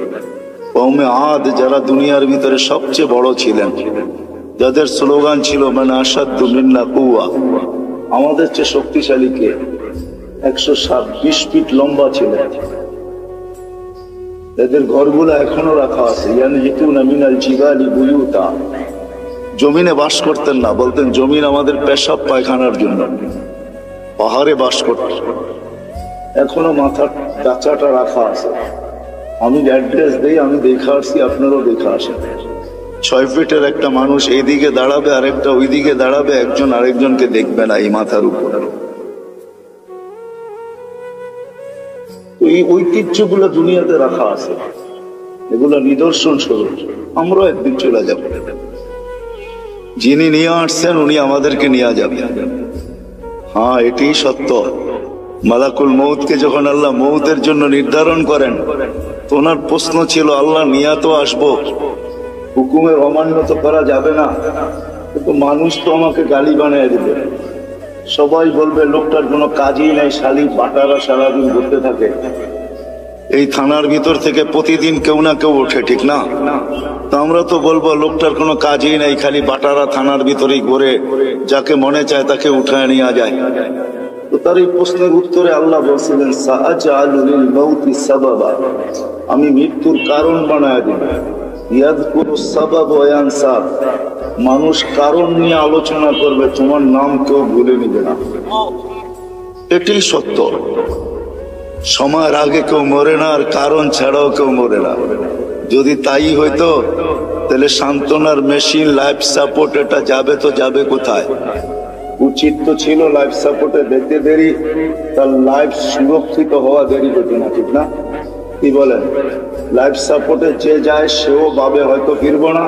A: কওমে আদ যারা দুনিয়ার ভিতরে সবচেয়ে বড় ছিলেন, যাদের স্লোগান ছিল মানে আসাদ্দু মিন্না কুওয়া, আমাদের চেয়ে শক্তিশালী কে? 120 ফিট লম্বা ছিলেন। এদের ঘরগুলো এখনো রাখা আছে। ইয়ানহিতুনা মিনাল জিবালি বুয়ুতা, জমিনে বাস করতেন না, বলতেন জমিন আমাদের পেশাব পায়খানার জন্য। পাহাড়ে বাস করতেন, এখনো মাথার ডাচাটা রাখা আছে। আমি অ্যাড্রেস দেই, আমি দেখা আসছি, আপনারাও দেখা আসেন। 6 ফিটের একটা মানুষ এইদিকে দাঁড়াবে, আরেকটা ওইদিকে দাঁড়াবে, একজন আরেকজনকে দেখবে না এই মাথার উপর। এই ঐতিহ্যগুলো দুনিয়াতে রাখা আছে, এগুলো নিদর্শন স্বরূপ। আমরাও একদিন চলে যাব। যিনি নিয়ে আসছেন উনি আমাদেরকে নিয়ে যাবেন। হ্যাঁ, এটাই সত্য। মালাকুল মউতকে যখন আল্লাহ মউতের জন্য নির্ধারণ করেন, তো ওনার প্রশ্ন ছিল, আল্লাহ নিয়া তো আসবো, হুকুমের অমান্য তো করা যাবে না, কিন্তু মানুষ তো আমাকে গালি বানিয়ে দিবে। সবাই বলবে লোকটার কোনো কাজই নাই, শালি বাটারা সারাদিন ঘুরতে থাকে। এই থানার ভিতর থেকে প্রতিদিন কেউ না কেউ ওঠে, ঠিক না? তো আমরা তো বলবো লোকটার কোনো কাজই নাই, খালি বাটারা থানার ভিতরেই ঘুরে, যাকে মনে চায় তাকে উঠায় নিয়ে যায়। তো তার এই প্রশ্নের উত্তরে আল্লাহ বলছিলেন, সাআজালু লিল মাউতি সাবাবা, আমি মৃত্যুর কারণ বানায় দিব। ইয়াযকুরুস সাবাব ওয়া ইয়ানসা, মানুষ কারণ নিয়ে আলোচনা করবে, তোমার নাম কেউ ভুলে নিবে না। এটাই সত্য। সময়ের আগে কেউ মরে না, আর কারণ ছাড়াও কেউ মরে না। যদি তাই হইতো তাহলে সান্ত্বনার মেশিন, লাইফ সাপোর্ট, এটা যাবে তো যাবে কোথায়? উচিত তো ছিল লাইফ সাপোর্টে দেখতে দেরি, তার লাইফ সুরক্ষিত হওয়া দেরি করতে না, ঠিক না? কি বলেন? লাইফ সাপোর্টে যে যায় সেও ভাবে হয়তো ফিরবো না,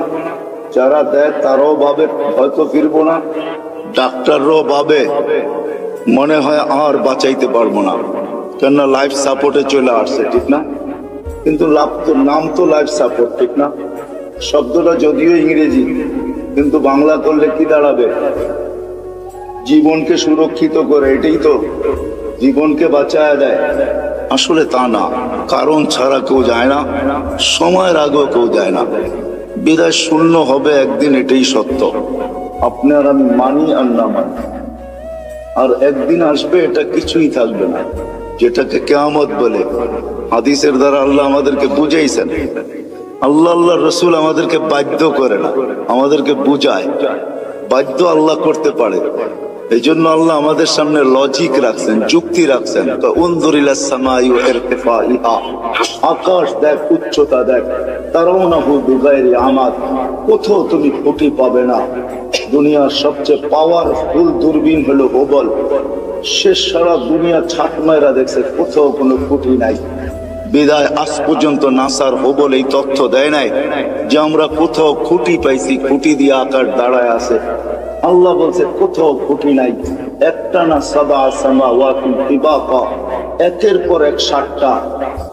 A: যারা দেয় তারাও ভাবে হয়তো ফিরবো না, ডাক্তাররাও ভাবে মনে হয় আর বাঁচাইতে পারবো না, কেননা লাইফ সাপোর্টে চলে আসছে, ঠিক না? কিন্তু নাম তো লাইফ সাপোর্ট, ঠিক না? শব্দটা যদিও ইংরেজি, কিন্তু বাংলা করলে কি দাঁড়াবে? জীবনকে সুরক্ষিত করে, এটাই তো, জীবনকে বাঁচায় দেয়। আসলে তা না, কারণ ছাড়া কেউ যায় না, সময়ের আগেও কেউ যায় না, বিদায় শূন্য হবে একদিন, এটাই সত্য। আপনার আমি মানি আর না মানি, আর একদিন আসবে এটা কিছুই থাকবে না, যেটাকে কিয়ামত বলে। হাদিসের দ্বারা আল্লাহ আমাদেরকে বুঝাইছেন। আল্লাহ রসুল আমাদেরকে বাধ্য করে না, আমাদেরকে বুঝায়। বাধ্য আল্লাহ করতে পারে, এই জন্য আল্লাহ আমাদের সামনে লজিক রাখছেন, যুক্তি রাখছেন। আকাশ দেখ, উচ্চতা দেখ, তারাউনাহু বিগাইরি আমাদ, কোথাও তুমি খুঁটি পাবে না। দুনিয়ার সবচেয়ে পাওয়ারফুল দূরবীন হলো হুবল, সে সারা দুনিয়া ছাপ মাইরা দেখছে, কোথাও কোনো খুঁটি নাই। বিদায় আজ পর্যন্ত নাসার হুবল এই তথ্য দেয় নাই যে আমরা কোথাও খুঁটি পাইছি, খুঁটি দিয়ে আকাশ দাঁড়ায় আছে। আল্লাহ বলছে কোথাও খুঁটি নাই। একটা না সাবা সামাওয়াতুন তিবাকা, একের পর এক 7টা,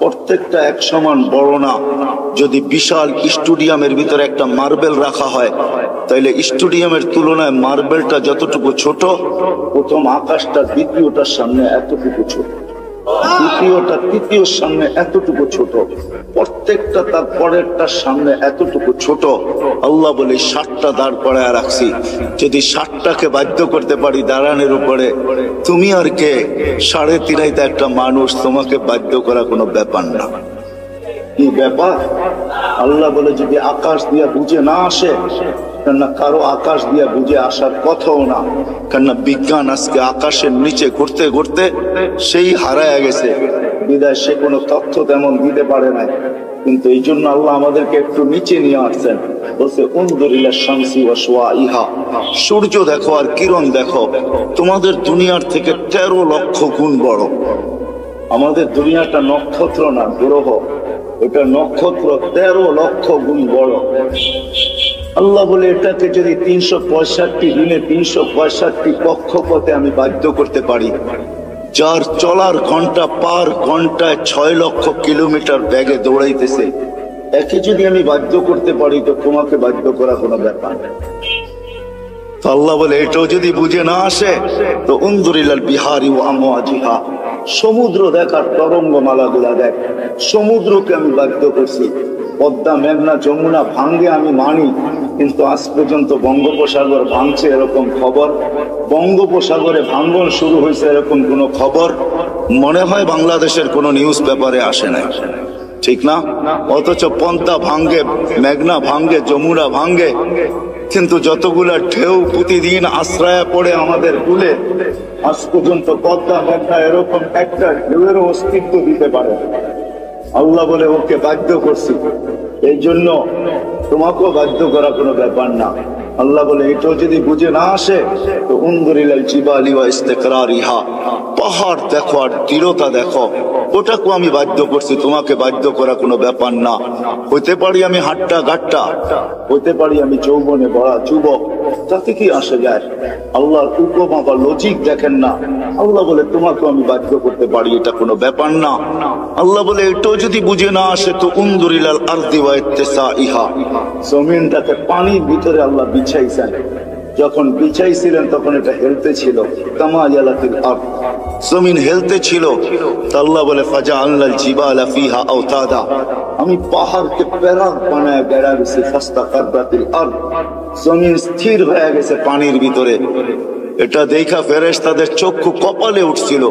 A: প্রত্যেকটা এক সমান বড় না। যদি বিশাল স্টেডিয়ামের ভিতরে একটা মার্বেল রাখা হয়, তাইলে স্টেডিয়ামের তুলনায় মার্বেলটা যতটুকু ছোট, প্রথম আকাশটা দ্বিতীয়টার সামনে এতটুকু ছোট, দ্বিতীয়টা তৃতীয়র সামনে এতটুকু ছোট, প্রত্যেকটা তার পরেরটার সামনে এতটুকু ছোট। আল্লাহ বলে 7টা দাঁড় করায় রাখছি, যদি 7টাকে বাধ্য করতে পারি দাঁড়ানোর উপরে, তুমি আর কে? 3.5 একটা মানুষ, তোমাকে বাধ্য করা কোনো ব্যাপার না। কি ব্যাপার? আল্লাহ বলে যদি আকাশ দিয়া বুঝে না আসে, কেননা কারো আকাশ দিয়া বুঝে আসার কথাও না, কেননা বিজ্ঞান আজকে আকাশের নিচে ঘুরতে ঘুরতে সেই হারায় গেছে, বিদায় সে কোনো তথ্য তেমন দিতে পারে নাই। কিন্তু এই জন্য আল্লাহ আমাদেরকে একটু নিচে নিয়ে আসছেন, বলছে উনদুরিলা শামসি ওয়া শুআইহা, সূর্য দেখো আর কিরণ দেখো, তোমাদের দুনিয়ার থেকে 13 লক্ষ গুণ বড়। আমাদের দুনিয়াটা নক্ষত্র না, গ্রহ, ওটা নক্ষত্র 13 লক্ষ গুণ বড়। আল্লাহ বলে এটাকে যদি 365 দিনে 365 কক্ষপথে আমি বাধ্য করতে পারি, যার চলার ঘন্টা পার ঘন্টায় 6 লক্ষ কিলোমিটার বেগে দৌড়াইতেছে, একে যদি আমি বাধ্য করতে পারি, তো তোমাকে বাধ্য করা কোনো ব্যাপার না। তো আল্লাহ বলে এটাও যদি বুঝে না আসে, তো উনদুরিলাল বিহারি ওয়া আমওয়াজিহা, সমুদ্র দেখার তরঙ্গমালা গুলা দেখ, সমুদ্রকে আমি বাধ্য করছি। পদ্মা, মেঘনা, যমুনা ভাঙ্গে আমি মানি, কিন্তু আজ পর্যন্ত বঙ্গোপসাগর ভাঙছে এরকম খবর, বঙ্গোপসাগরে ভাঙ্গন শুরু হয়েছে এরকম কোন খবর মনে হয় বাংলাদেশের কোন নিউজ পেপারে আসে নাই, ঠিক না? অথচ পদ্মা ভাঙ্গে, মেঘনা ভাঙ্গে, যমুনা ভাঙ্গে, কিন্তু যতগুলা ঢেউ প্রতিদিন আশ্রয় পড়ে আমাদের কুলে, আজ পর্যন্ত পদ্মা মেঘনা এরকম একটা ঢেউয়েরও অস্তিত্ব দিতে পারে। আল্লাহ বলে ওকে বাধ্য করছি, এই জন্য তোমাকেও বাধ্য করা কোনো ব্যাপার না। আল্লাহ বলে এটাও যদি বুঝে না আসে, তো উনদুরিলাল জিবালি ওয়া ইস্তিকরারিহা, পাহাড় দেখো আর দৃঢ়তা দেখো, ওটাকেও আমি বাধ্য করছি, তোমাকে বাধ্য করা কোনো ব্যাপার না। হইতে পারি আমি হাট্টা গাট্টা, হইতে পারি আমি যৌবনে বড়া যুবক, তাতে কি আসে যায়? আল্লাহর উপমা বা লজিক দেখেন না। আল্লাহ বলে তোমাকেও আমি বাধ্য করতে পারি, এটা কোনো ব্যাপার না। আল্লাহ বলে এটাও যদি বুঝে না আসে, তো উনদুরিলাল আরদি ওয়া ইত্তিসাইহা, জমিনটাকে পানির ভিতরে আল্লাহ বিছাইছেন, যখন বিছাইছিলেন তখন এটা হেলতে ছিল, কামা ইয়ালাতিল আরদ, জমিন হেলতে ছিল। আল্লাহ বলে ফাজআলনাল জিবালা ফিহা আওতাদা, আমি পাহাড়কে প্যারাক বানায় বেড়া গেছি, ফাস্তাকাররাতিল আরদ, জমিন স্থির হয়ে গেছে পানির ভিতরে। এটা দেখা ফেরেশতাদের চক্ষু কপালে উঠছিল।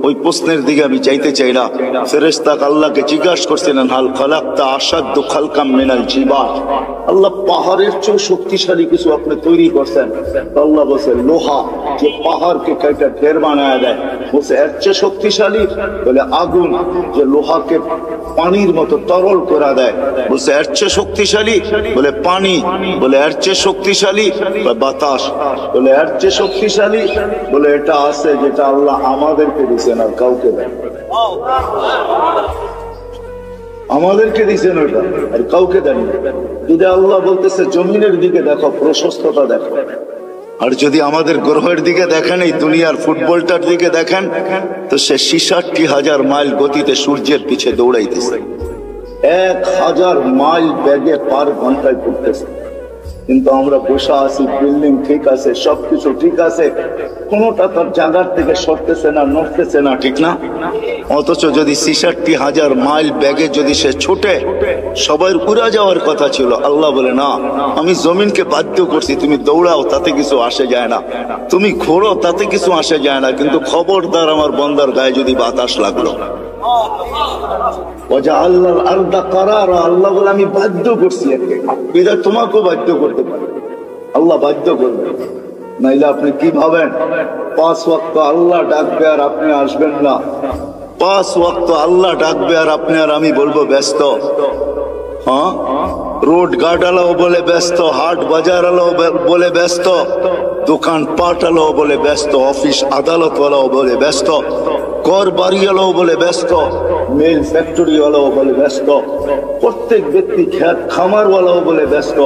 A: ওই প্রশ্নের দিকে আমি যাইতে চাই না। ফেরেশতা আল্লাহকে জিজ্ঞাসা করছিলেন, হাল খালাকতা আসাদ্দু খালকাম মিনাল জিবাল, আল্লাহ পাহাড়ের চেয়ে শক্তিশালী কিছু আপনি তৈরি করছেন। আল্লাহ বলছে লোহা যে পাহাড়কে কেটে ঢের বানায় দেয়, বলছে এর চেয়ে শক্তিশালী? বলে আগুন যে লোহাকে পানির মতো তরল করে দেয়, বলছে এর চেয়ে শক্তিশালী? বলে পানি। বলে এর চেয়ে শক্তিশালী? বাতাস। বলে এর চেয়ে শক্তিশালী? বলে এটা আছে যেটা আল্লাহ আমাদেরকে দিচ্ছেন আর কাউকে দেন। আমাদেরকে দিচ্ছেন ওটা আর কাউকে দেন। যদি আল্লাহ বলতেছে জমিনের দিকে দেখো, প্রশস্ততা দেখো, আর যদি আমাদের গ্রহের দিকে দেখেন, এই দুনিয়ার ফুটবলটার দিকে দেখেন, তো সে 66,000 মাইল গতিতে সূর্যের পিছে দৌড়াইতেছে, 1000 মাইল বেগে পার ঘন্টায় ঘুরতেছে। কিন্তু আমরা বসে আছি, বিল্ডিং ঠিক আছে, সবকিছু ঠিক আছে, কোনটা তার জায়গার থেকে সরতেছে না, নড়তেছে না, ঠিক না? অথচ যদি 66,000 মাইল ব্যাগে যদি সে ছুটে, সবাই উড়া যাওয়ার কথা ছিল। আল্লাহ বলে না, আমি জমিনকে বাধ্য করছি, তুমি দৌড়াও, তাতে কিছু আসে যায় না, তুমি ঘোরো, তাতে কিছু আসে যায় না, কিন্তু খবরদার আমার বন্দার গায়ে যদি বাতাস লাগলো। আল্লাহ বলে আমি বাধ্য করছি, তোমাকেও বাধ্য করতে পারি, আল্লাহ বাধ্য করবে। নাইলে আপনি কি ভাবেন 5 ওয়াক্ত আল্লাহ ডাকবে আর আপনি আসবেন না? 5 ওয়াক্ত আল্লাহ ডাকবে আর আপনি আর আমি বলবো ব্যস্ত? হ্যাঁ, রোড গার্ড আলাও বলে ব্যস্ত, হাট বাজার আলাও বলে ব্যস্ত, দোকান পাট আলাও বলে ব্যস্ত, অফিস আদালত ওয়ালাও বলে ব্যস্ত, ঘর বাড়ি আলাও বলে ব্যস্ত, মিল ফ্যাক্টরি ওয়ালাও বলে ব্যস্ত, প্রত্যেক ব্যক্তি খেত খামার ওয়ালাও বলে ব্যস্ত।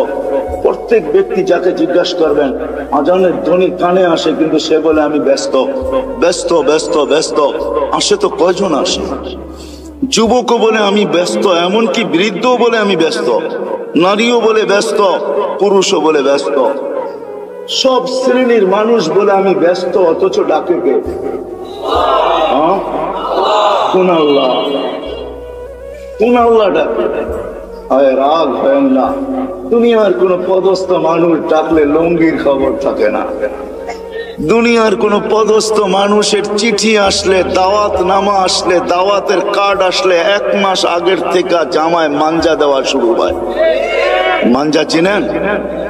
A: প্রত্যেক ব্যক্তি যাকে জিজ্ঞাসা করবেন, আজানের ধ্বনি কানে আসে, কিন্তু সে বলে আমি ব্যস্ত, ব্যস্ত, ব্যস্ত, ব্যস্ত। আসে তো কয়জন আসে? যুবকও বলে আমি ব্যস্ত, এমনকি বৃদ্ধও বলে আমি ব্যস্ত, নারীও বলে ব্যস্ত, পুরুষও বলে ব্যস্ত, সব শ্রেণীর মানুষ বলে আমি ব্যস্ত। অথচ ডাকে কে? কোন আল্লাহ? কোন আল্লাহ ডাকে? রাগ হয় না, দুনিয়ার কোন পদস্থ মানুষ ডাকলে লঙ্গির খবর থাকে না। দুনিয়ার কোন পদস্থ মানুষের চিঠি আসলে, দাওয়াত নামা আসলে, দাওয়াতের কার্ড আসলে 1 মাস আগের থেকে জামায় মাঞ্জা দেওয়া শুরু হয়। মাঞ্জা চিনেন?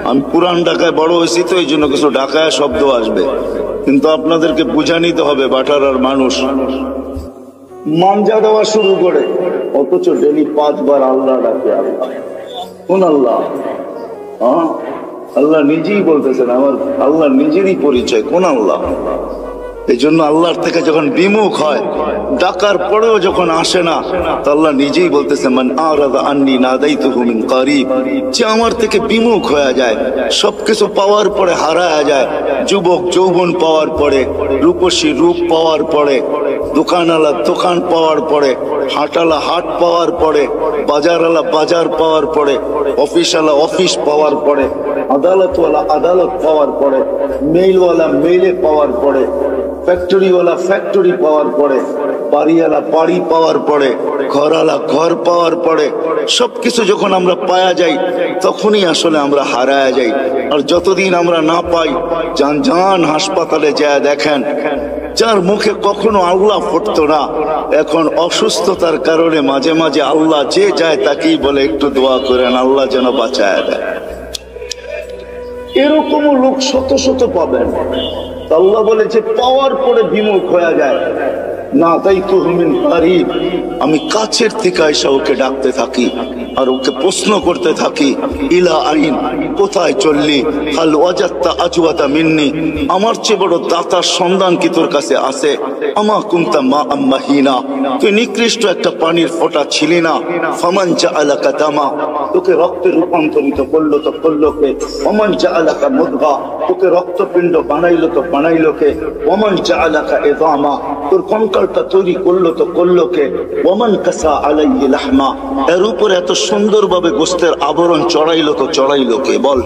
A: আমি পুরান ঢাকায় বড় হয়েছি তো এই জন্য কিছু ঢাকায় শব্দ আসবে, কিন্তু আপনাদেরকে বুঝা নিতে হবে, বাটারার মানুষ মাঞ্জা দেওয়া শুরু করে। অথচ ডেলি 5 বার আল্লাহ ডাকে। আল্লাহ কোন আল্লাহ? আল্লাহ নিজেই বলতেছেন, আমার আল্লাহ নিজেরই পরিচয়। কোন আল্লাহ? এই জন্য আল্লাহর থেকে যখন বিমুখ হয়, ডাকার পরেও যখন আসে না, তো আল্লাহ নিজেই বলতেছেন, মান আরাদা আন্নি নাদাইতুহু মিন কারিব, যে আমার থেকে বিমুখ হয়ে যায়, সবকিছু পাওয়ার পরে হারায় যায়, যুবক যৌবন পাওয়ার পরে, রূপসী রূপ পাওয়ার পরে, দোকানওয়ালা দোকান পাওয়ার পরে, হাটালা হাট পাওয়ার পরে, বাজারওয়ালা বাজার পাওয়ার পরে, অফিসওয়ালা অফিস পাওয়ার পরে, আদালতওয়ালা আদালত পাওয়ার পরে, মেইলওয়ালা মেইলে পাওয়ার পরে, ফ্যাক্টরিওয়ালা ফ্যাক্টরি পাওয়ার পরে, বাড়িওয়ালা বাড়ি পাওয়ার পরে, ঘরওয়ালা ঘর পাওয়ার পরে, সবকিছু যখন আমরা পাওয়া যাই, তখনই আসলে আমরা হারায় যাই। আর যতদিন আমরা না পাই, যান হাসপাতালে যায় দেখেন, যার মুখে কখনো আল্লাহ ফুটতো না, এখন অসুস্থতার কারণে মাঝে মাঝে আল্লাহ যে যায় তাকেই বলে একটু দোয়া করেন, আল্লাহ যেন বাঁচায় দেয়। এরকমও লোক শত শত পাবেন। আল্লাহ বলে যে পাওয়ার পরে বিমুখ হয়ে যায়, না তাই তো মিন কারিব, আমি কাছের থেকে এসে ওকে ডাকতে থাকি আর ওকে প্রশ্ন করতে থাকি, ইলা আইন, কোথায় চললি? হাল ওয়াজাত্তা আজওয়াতা মিন্নি, আমার চেয়ে বড় দাতার সন্ধান কি তোর কাছে আছে? আমা কুনতা মা আম্মাহিনা, তুই নিকৃষ্ট একটা পানির ফোঁটা ছিলি না? ফামান জাআলাকা দামা, তোকে রক্তে রূপান্তরিত করলো তো করলো কে? ওমান জাআলাকা মুদগা, তোকে রক্তপিণ্ড বানাইলো তো বানাইলো কে? ওমান জাআলাকা ইযামা, তোর কঙ্কালটা তৈরি করলো তো করলো কে? ওমান কাসা আলাইহি লাহমা, এর উপরে এত সুন্দরভাবে গোস্তের আবরণ চড়াইলো তো চড়াইলো কে? বল।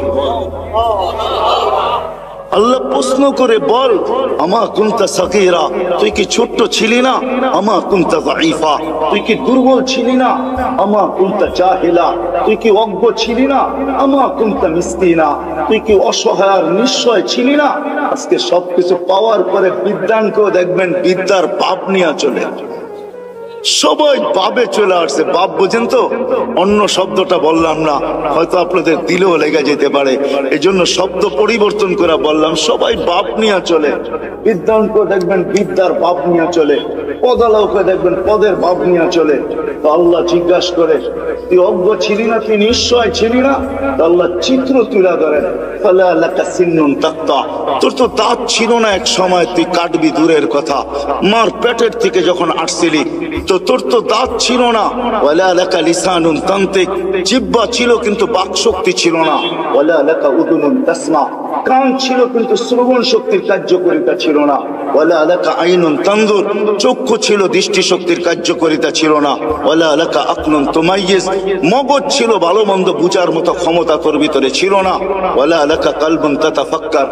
A: আল্লাহ প্রশ্ন করে বল, আমা কুনতা সাগীরা, তুই কি ছোট্ট ছিলি না? আমা কুনতা যায়ীফা, তুই কি দুর্বল ছিলি না? আমা কুনতা জাহিলা, তুই কি অজ্ঞ ছিলি না? আমা কুনতা মিসকিনা, তুই কি অসহায় আর নিঃস্বয় ছিলি না? আজকে সবকিছু পাওয়ার পরে বিদ্যানকেও দেখবেন বিদ্যার পাপ নিয়ে চলে, সবাই পাপে চলে আসছে। পাপ বুঝেন তো, অন্য শব্দটা বললাম না, হয়তো আপনাদের দিলেও লেগে যেতে পারে, এই জন্য শব্দ পরিবর্তন করে বললাম। সবাই পাপ নিয়ে চলে, বিদ্যানকে দেখবেন বিদ্যার পাপ নিয়ে চলে, পদালকে দেখবেন পদের পাপ নিয়ে চলে। তো আল্লাহ জিজ্ঞাসা করে, তুই অজ্ঞ ছিলি না, তুই নিশ্চয় ছিলি না? তো আল্লাহ চিত্র তুলে ধরেন, ফালা লাকা সিন্নুন তাক্তা, তোর তো দাঁত ছিল না এক সময়, তুই কাটবি দূরের কথা, মার পেটের থেকে যখন আসছিলি তো তোর তো দাঁত ছিল না। ওয়ালা লাকা লিসানুন তানতিক, জিহ্বা ছিল কিন্তু বাক শক্তি ছিল না। ওয়ালা লাকা উদুনুন তাসমা, কান ছিল কিন্তু শ্রবণ শক্তির কার্যকারিতা ছিল না। ওয়ালা লাকা আইনুন তানজুর, চক্ষু ছিল দৃষ্টি শক্তির কার্যকারিতা ছিল না। ওয়ালা লাকা আকলুন তুমাইয়িজ, মগজ ছিল ভালো মন্দ বুঝার মতো ক্ষমতা তোর ভিতরে ছিল না। ওয়ালা লাকা কলবুন তাতাফাক্কার,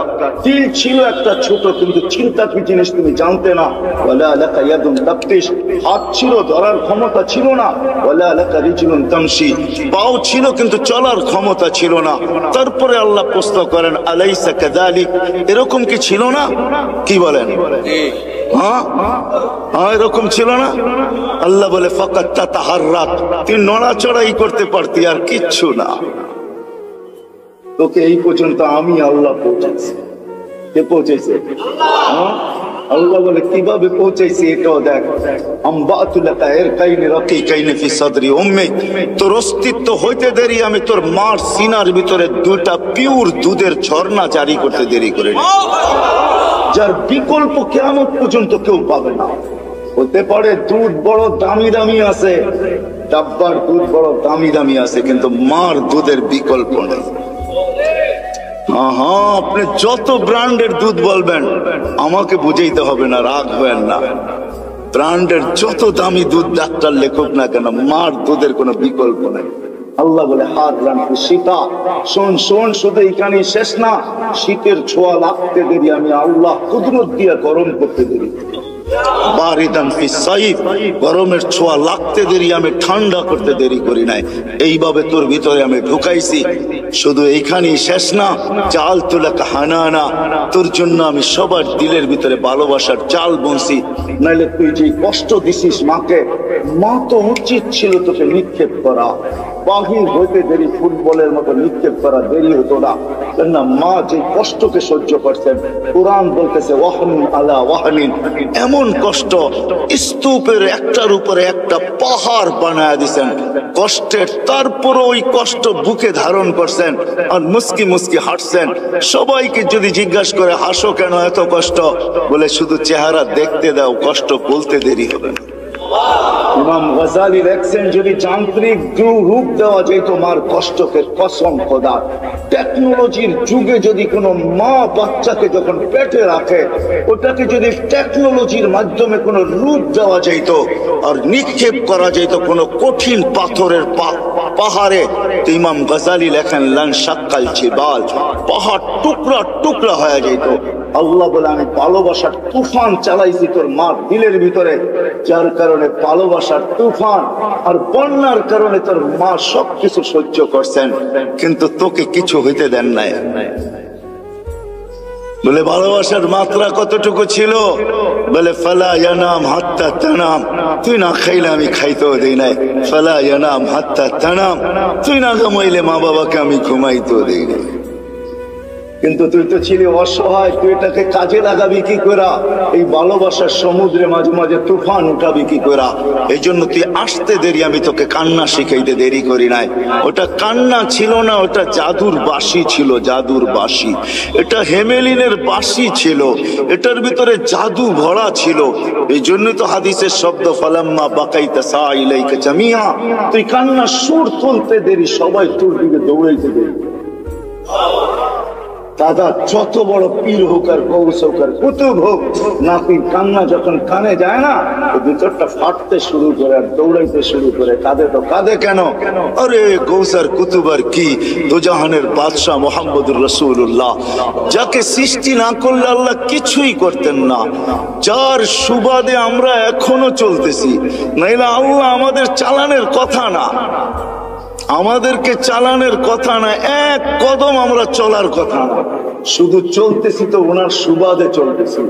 A: দিল ছিল একটা ছোট কিন্তু চিন্তা কি জিনিস তুমি জানতে না। ওয়ালা লাকা ইয়াদুন তাবতিশ, হাত ছিল ধরার ক্ষমতা ছিল না। ওয়ালা লাকা রিজলুন তামশি, পাও ছিল কিন্তু চলার ক্ষমতা ছিল না। তারপরে আল্লাহ প্রশ্ন করেন, আলাইসা কাযালিক, এরকম কি ছিল না? কি বলেন? হ্যাঁ হ্যাঁ, এরকম ছিল না? আল্লাহ বলে, ফাকাত তাতাহাররাক, তুই নড়াচড়াই করতে পারতি, আর কিচ্ছু না। তোকে এই পর্যন্ত আমি আল্লাহ পৌঁছেছি। কে পৌঁছেছে? আল্লাহ বলে, কিভাবে পৌঁছেছি এটাও দেখ। তোর অস্তিত্ব হইতে দেরি আমি তোর মার সিনার ভিতরে দুটা পিওর দুধের ঝর্ণা জারি করতে দেরি করে, যার বিকল্প কিয়ামত পর্যন্ত কেউ পাবে না। হতে পারে দুধ বড় দামি দামি আছে, ডাব্বার দুধ বড় দামি দামি আছে, কিন্তু মার দুধের বিকল্প নেই। হ্যাঁ, আপনি যত ব্র্যান্ডের দুধ বলবেন আমাকে বুঝাইতে হবে না, রাগ হবেন না। ব্র্যান্ডের যত দামি দুধ ডাক্তার লেখক না কেন, মার দুধের কোনো বিকল্প নেই। আল্লাহ বলে, হাত রাখি শীতা, শোন শোন, শুধু এখানে শেষ না, শীতের ছোঁয়া লাগতে দেরি আমি আল্লাহ কুদরত দিয়ে গরম করতে দেরি, বারিদান ফিস সাইফ, গরমের ছোঁয়া লাগতে দেরি আমি ঠান্ডা করতে দেরি করি নাই। এইভাবে তোর ভিতরে আমি ঢুকাইছি। শুধু এইখানেই শেষ না, চাল তুলাকা হানানা, তোর জন্য আমি সবার দিলের ভিতরে ভালোবাসার চাল বুনছি। নাইলে তুই যে কষ্ট দিছিস মাকে, মা তো উচিত ছিল তোকে নিক্ষেপ করা, বাহির হইতে দেরি ফুটবলের মতো নিক্ষেপ করা দেরি হতো না। কেননা মা যে কষ্টকে সহ্য করছেন, কোরআন বলতেছে ওয়াহনিন আলা ওয়াহনিন, এমন কষ্ট স্তূপের একটার উপরে একটা পাহাড় বানায় দিছেন কষ্টের, তারপর ওই কষ্ট বুকে ধারণ করছেন আর মুস্কি মুস্কি হাঁটছেন। সবাইকে যদি জিজ্ঞাসা করে হাসো কেন এত কষ্ট, বলে শুধু চেহারা দেখতে দাও, কষ্ট বলতে দেরি হবে না। ইমাম গাজালি লেখছেন, যদি যান্ত্রিক রূপ দেওয়া যেত মার কষ্টকে, কসম খোদা, টেকনোলজির যুগে যদি কোনো মা বাচ্চাকে যখন পেটে রাখে, ওটাকে যদি টেকনোলজির মাধ্যমে কোনো রূপ দেওয়া যেত আর নিক্ষেপ করা যেত কোনো কঠিন পাথরের পাহাড়ে, তো ইমাম গাজালি লেখেন লান শাক্কাল জিবাল, পাহাড় টুকরা টুকরা হয়ে যেত। আল্লাহ বলে, আমি ভালোবাসার তুফান চালাইছি তোর মার দিলের ভিতরে, যার কারণে ভালোবাসার তুফান আর বন্যার কারণে তোর মা সবকিছু সহ্য করছেন, কিন্তু তোকে কিছু হইতে দেন নাই। বলে ভালোবাসার মাত্রা কতটুকু ছিল? বলে ফালা ইয়ানাম হাত্তা তানাম, তুই না খাইলে আমি খাইতেও দেই নাই। ফালা ইয়ানাম হাত্তা তানাম, তুই না ঘুমাইলে মা বাবাকে আমি ঘুমাইতেও দেই নাই। কিন্তু তুই তো ছিলি অসহায়, তুই এটাকে কাজে লাগাবি কি করে? এই ভালোবাসার সমুদ্রে মাঝে মাঝে তুফান উঠাবি কি করে? এই জন্য তুই আসতে দেরি, আমি তোকে কান্না শিখাইতে দেরি করি নাই। ওটা কান্না ছিল না, ওটা জাদুর বাঁশি ছিল, জাদুর বাঁশি। এটা হেমেলিনের বাঁশি ছিল, এটার ভিতরে জাদু ভরা ছিল। এই জন্য তো হাদিসের শব্দ ফালাম্মা বাকাইতা সা ইলাইকা জামিয়া, তুই কান্নার সুর তুলতে দেরি, সবাই তোর দিকে দৌড়াইতে দেরি। দাদা যত বড় পীর হোক আর গৌস হোক আর কুতুব হোক, নাতির কান্না যখন কানে যায় না, ভিতরটা ফাটতে শুরু করে আর দৌড়াইতে শুরু করে। কাঁদে তো কাঁদে কেন? আরে গৌস আর কুতুব আর কি, দুজাহানের বাদশাহ মুহাম্মদুর রাসূলুল্লাহ, যাকে সৃষ্টি না করলে আল্লাহ কিছুই করতেন না, যার সুবাদে আমরা এখনো চলতেছি। নাইলে আল্লাহ আমাদের চালানের কথা না, আমাদেরকে চালানের কথা না, এক কদম আমরা চলার কথা না, শুধু চলতেছি তো ওনার সুবাদে চলতেছি,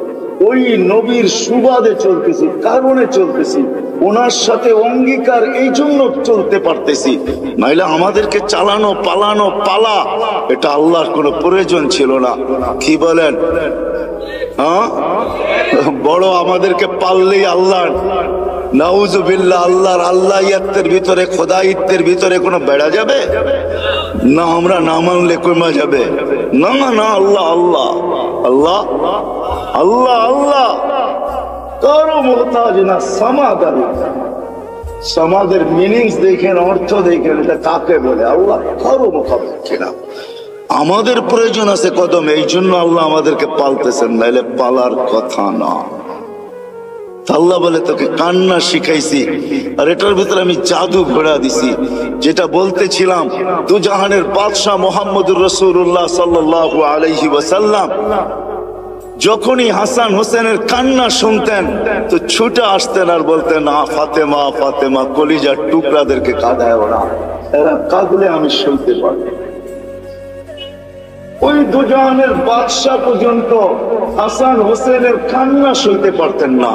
A: ওই নবীর সুবাদে চলতেছি, কারণে চলতেছি, ওনার সাথে অঙ্গীকার, এই জন্য চলতে পারতেছি। নাইলে আমাদেরকে চালানো পালানো পালা, এটা আল্লাহর কোনো প্রয়োজন ছিল না। কি বলেন? হ্যাঁ, বড় আমাদেরকে পাললেই আল্লাহ, নাউজুবিল্লাহ, আল্লাহর আল্লাহিয়াতের ভিতরে, খোদাইত্বের ভিতরে কোনো বেড়া যাবে না? আমরা না মানলে কমা যাবে না? না, আল্লাহ আল্লাহ আল্লাহ আল্লাহ আল্লাহ, কারো মুহতাজ না। সমাদারি, সমাদের মিনিংস দেখেন, অর্থ দেখেন, এটা কাকে বলে? আল্লাহ কারো মুখাপেক্ষী না। আমাদের প্রয়োজন আছে কদম, এই জন্য আল্লাহ আমাদেরকে পালতেছেন, নাইলে পালার কথা না। আল্লাহ বলে তোকে কান্না শিখাইছি, আর এটার ভিতরে আমি জাদু ঘোড়া দিছি। যেটা বলতেছিলাম, দুজাহানের বাদশাহ মুহাম্মদুর রাসূলুল্লাহ সাল্লাল্লাহু আলাইহি ওয়াসাল্লাম যখনই হাসান হোসেনের কান্না শুনতেন তো ছুটে আসতেন আর বলতেন, ফাতেমা ফাতেমা, কলিজার টুকরাদেরকে কাঁদায় ওরা, এরা কাঁদলে আমি সইতে পারি। ওই দুজাহানের বাদশাহ পর্যন্ত হাসান হোসেনের কান্না সইতে পারতেন না।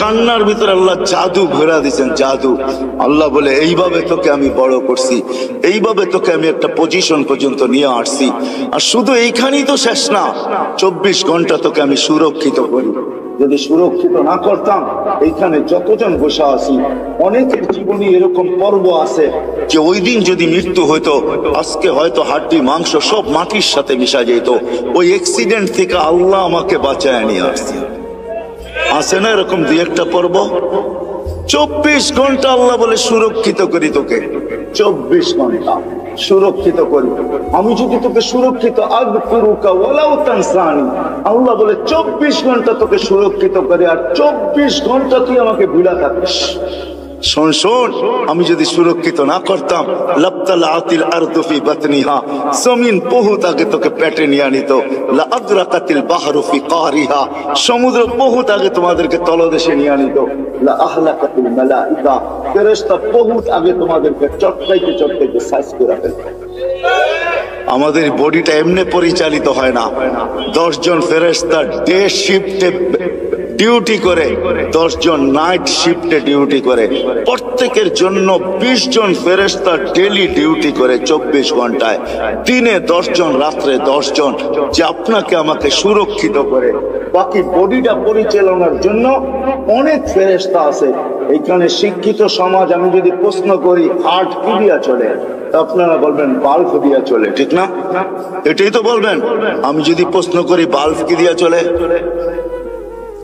A: কান্নার ভিতরে আল্লাহ জাদু ঘোরা দিয়েছেন, জাদু। আল্লাহ বলে, এইভাবে তোকে আমি বড় করছি, এইভাবে তোকে আমি একটা পজিশন পর্যন্ত নিয়ে আসছি। আর শুধু এইখানেই তো শেষ না, 24 ঘন্টা তোকে আমি সুরক্ষিত করি। যদি সুরক্ষিত না করতাম, এইখানে যতজন বসে আছি, অনেকের জীবনে এরকম পর্ব আছে যে ওই দিন যদি মৃত্যু হইতো, আজকে হয়তো হাড্ডি মাংস সব মাটির সাথে মিশা যেত। ওই অ্যাক্সিডেন্ট থেকে আল্লাহ আমাকে বাঁচায় নিয়ে আসছে। আছে না এরকম দুই একটা পর্ব? 24 ঘন্টা আল্লাহ বলে সুরক্ষিত করি তোকে, 24 ঘন্টা সুরক্ষিত করি। আমি যদি তোকে সুরক্ষিত আযকুরুকা ওয়ালাউ তানসানি, আল্লাহ বলে 24 ঘন্টা তোকে সুরক্ষিত করে, আর 24 ঘন্টা তুই আমাকে ভুলা থাকিস। শোন শোন, আমি যদি সুরক্ষিত না করতাম, লাবতালাতিল আরদু ফি বাতনিহা, জমিন বহুত আগে তোকে পেটে নিয়ে আনিত। লা আদরাকাতিল বাহরু ফি কারিহা, সমুদ্র বহুত আগে তোমাদেরকে তলদেশে নিয়ে আনিত। লা আহলাকাতিল মালাইকা, ফেরেশতা বহুত আগে তোমাদেরকে চটকাইতে চটকাইতে সাইজ করে ফেলতো। আমাদের বডিটা এমনি পরিচালিত হয় না। 10 জন ফেরেশতা ডে শিফটে ডিউটি করে, 10 জন নাইট শিফটে ডিউটি করে। প্রত্যেকের জন্য 20 জন ফেরেশতা ডেলি ডিউটি করে 24 ঘন্টায়। দিনে 10 জন, রাত্রে 10 জন, যে আপনাকে আমাকে সুরক্ষিত করে। বাকি বডিটা পরিচালনার জন্য অনেক ফেরেশতা আছে। এইখানে শিক্ষিত সমাজ, আমি যদি প্রশ্ন করি হার্ট কি দিয়া চলে, আপনারা বলবেন বাল্ব দিয়া চলে, ঠিক না? এটাই তো বলবেন। আমি যদি প্রশ্ন করি বাল্ব কি দিয়া চলে,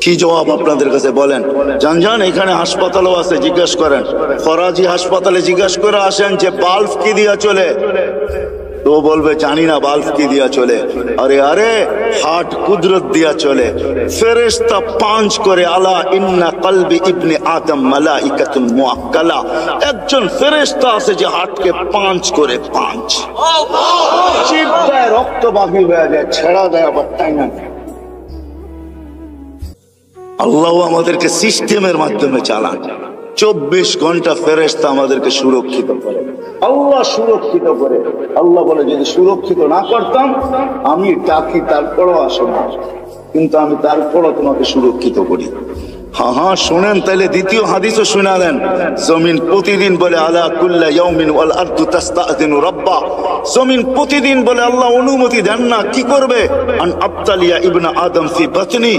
A: কি জবাব আপনাদের কাছে বলেন? জান এখানে হাসপাতালও আছে, জিজ্ঞেস করেন। ফরাজি হাসপাতালে জিজ্ঞেস করে আসেন যে বাল্ব কি দিয়া চলে, তো বলবে জানি না বাল্ব কি দিয়া চলে। আরে আরে, হার্ট কুদরত দিয়া চলে। ফেরেশতা 5 করে, আলা ইন্না কলবি ইবনে আদম মালাইকাতুন মুআক্কালা। একজন ফেরেশতা আছে যে হার্টকে 5 করে, 5 চিপ দেয়, রক্ত বাকি হয়ে যায়, ছেড়া দেয়, আবার টাইনা। আল্লাহ আমাদেরকে সিস্টেমের মাধ্যমে চালান। 24 ঘন্টা ফেরেশতা আমাদেরকে সুরক্ষিত করে, আল্লাহ সুরক্ষিত করে। আল্লাহ বলে, যদি সুরক্ষিত না করতাম, আমি ডাকি তারপরও আসো না, কিন্তু আমি তারপরও তোমাকে সুরক্ষিত করি। হ্যাঁ শোনেন, তাইলে দ্বিতীয় হাদিসও শুনালেন। জমিন প্রতিদিন বলে, আলা কুল্লা ইয়াউমিন ওয়াল আরদু তাস্তাযিনু রাব্বা, জমিন প্রতিদিন বলে আল্লাহ অনুমতি দেন না, কি করবে? আন আবতালিয়া ইবনা আদম ফি বাতনি,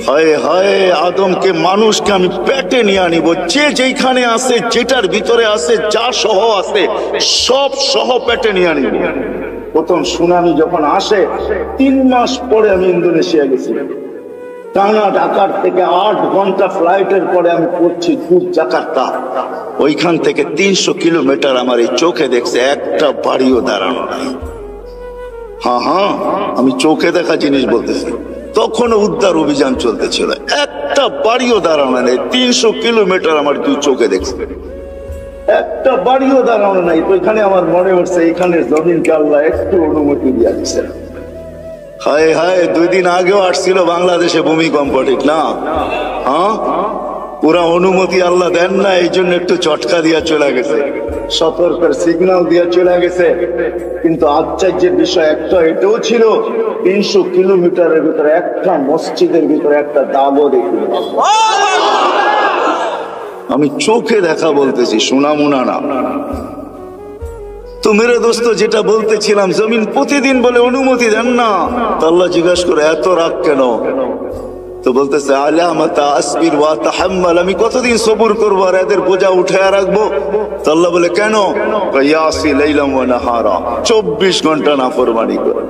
A: হায় হায়, আদমকে, মানুষকে আমি পেটে নিয়ে আনিব। যে যেখানে আছে, যেটার ভিতরে আছে, যা সহ আছে, সব সহ পেটে নিয়ে আনিব। প্রথম সুনামি যখন আসে, 3 মাস পরে আমি ইন্দোনেশিয়া গেছি। টানা ঢাকার থেকে 8 ঘন্টা ফ্লাইটের পরে আমি পড়ছি দূর জাকার্তা। ওইখান থেকে 300 কিলোমিটার আমার এই চোখে দেখছে, একটা বাড়িও দাঁড়ানো নাই। হ্যাঁ হ্যাঁ, আমি চোখে দেখা জিনিস বলতেছি। তখন উদ্ধার অভিযান চলতেছিল, একটা বাড়িও দাঁড়ানো নেই, 300 কিলোমিটার আমার দুই চোখে দেখছি, একটা বাড়িও দাঁড়ানো নাই। তো এখানে আমার মনে হচ্ছে এখানে জমিনকে আল্লাহ একটু অনুমতি দিয়ে দিচ্ছে। হায় হায়, 2 দিন আগেও আসছিল বাংলাদেশে ভূমিকম্প, ঠিক না? হ্যাঁ, পুরা অনুমতি আল্লাহ দেন না, এই জন্য একটু চটকা দিয়া চলে গেছে, সতর্কের সিগন্যাল দিয়া চলে গেছে। কিন্তু আশ্চর্যের বিষয় একটা এটাও ছিল, 300 কিলোমিটারের ভিতরে একটা মসজিদের ভিতরে একটা দাগও দেখি। আমি চোখে দেখা বলতেছি, শোনা মুনা না। তো মেরে দোস্ত, যেটা বলতেছিলাম, জমিন প্রতিদিন বলে অনুমতি দেন না। তো আল্লাহ জিজ্ঞাসা করে এত রাগ কেন? তো বলতেছে আলামাতা আসবির ওয়া তাহাম্মাল, আমি কতদিন সবুর করবো আর এদের বোঝা উঠায় রাখবো? তো আল্লাহ বলে কেন? ইয়াসি লাইলাম ওয়া নাহারা, 24 ঘন্টা নাফরমানি করে।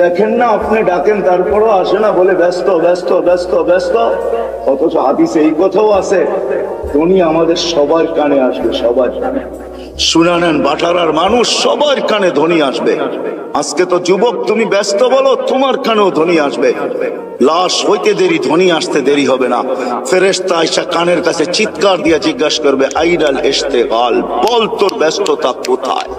A: দেখেন না, আপনি ডাকেন তারপরও আসে না, বলে ব্যস্ত ব্যস্ত ব্যস্ত ব্যস্ত। অথচ হাদিসে এই কথাও আছে, উনি আমাদের সবার কানে আসবে, সবার কানে। শুনে নেন, বাটারার মানুষ সবার কানে ধ্বনি আসবে। আজকে তো যুবক তুমি ব্যস্ত বলো, তোমার কানেও ধ্বনি আসবে। লাশ হইতে দেরি, ধ্বনি আসতে দেরি হবে না। ফেরেশতা আয়েশা কানের কাছে চিৎকার দিয়ে জিজ্ঞাসা করবে, আইনাল ইশতিগাল, বল তোর ব্যস্ততা কোথায়?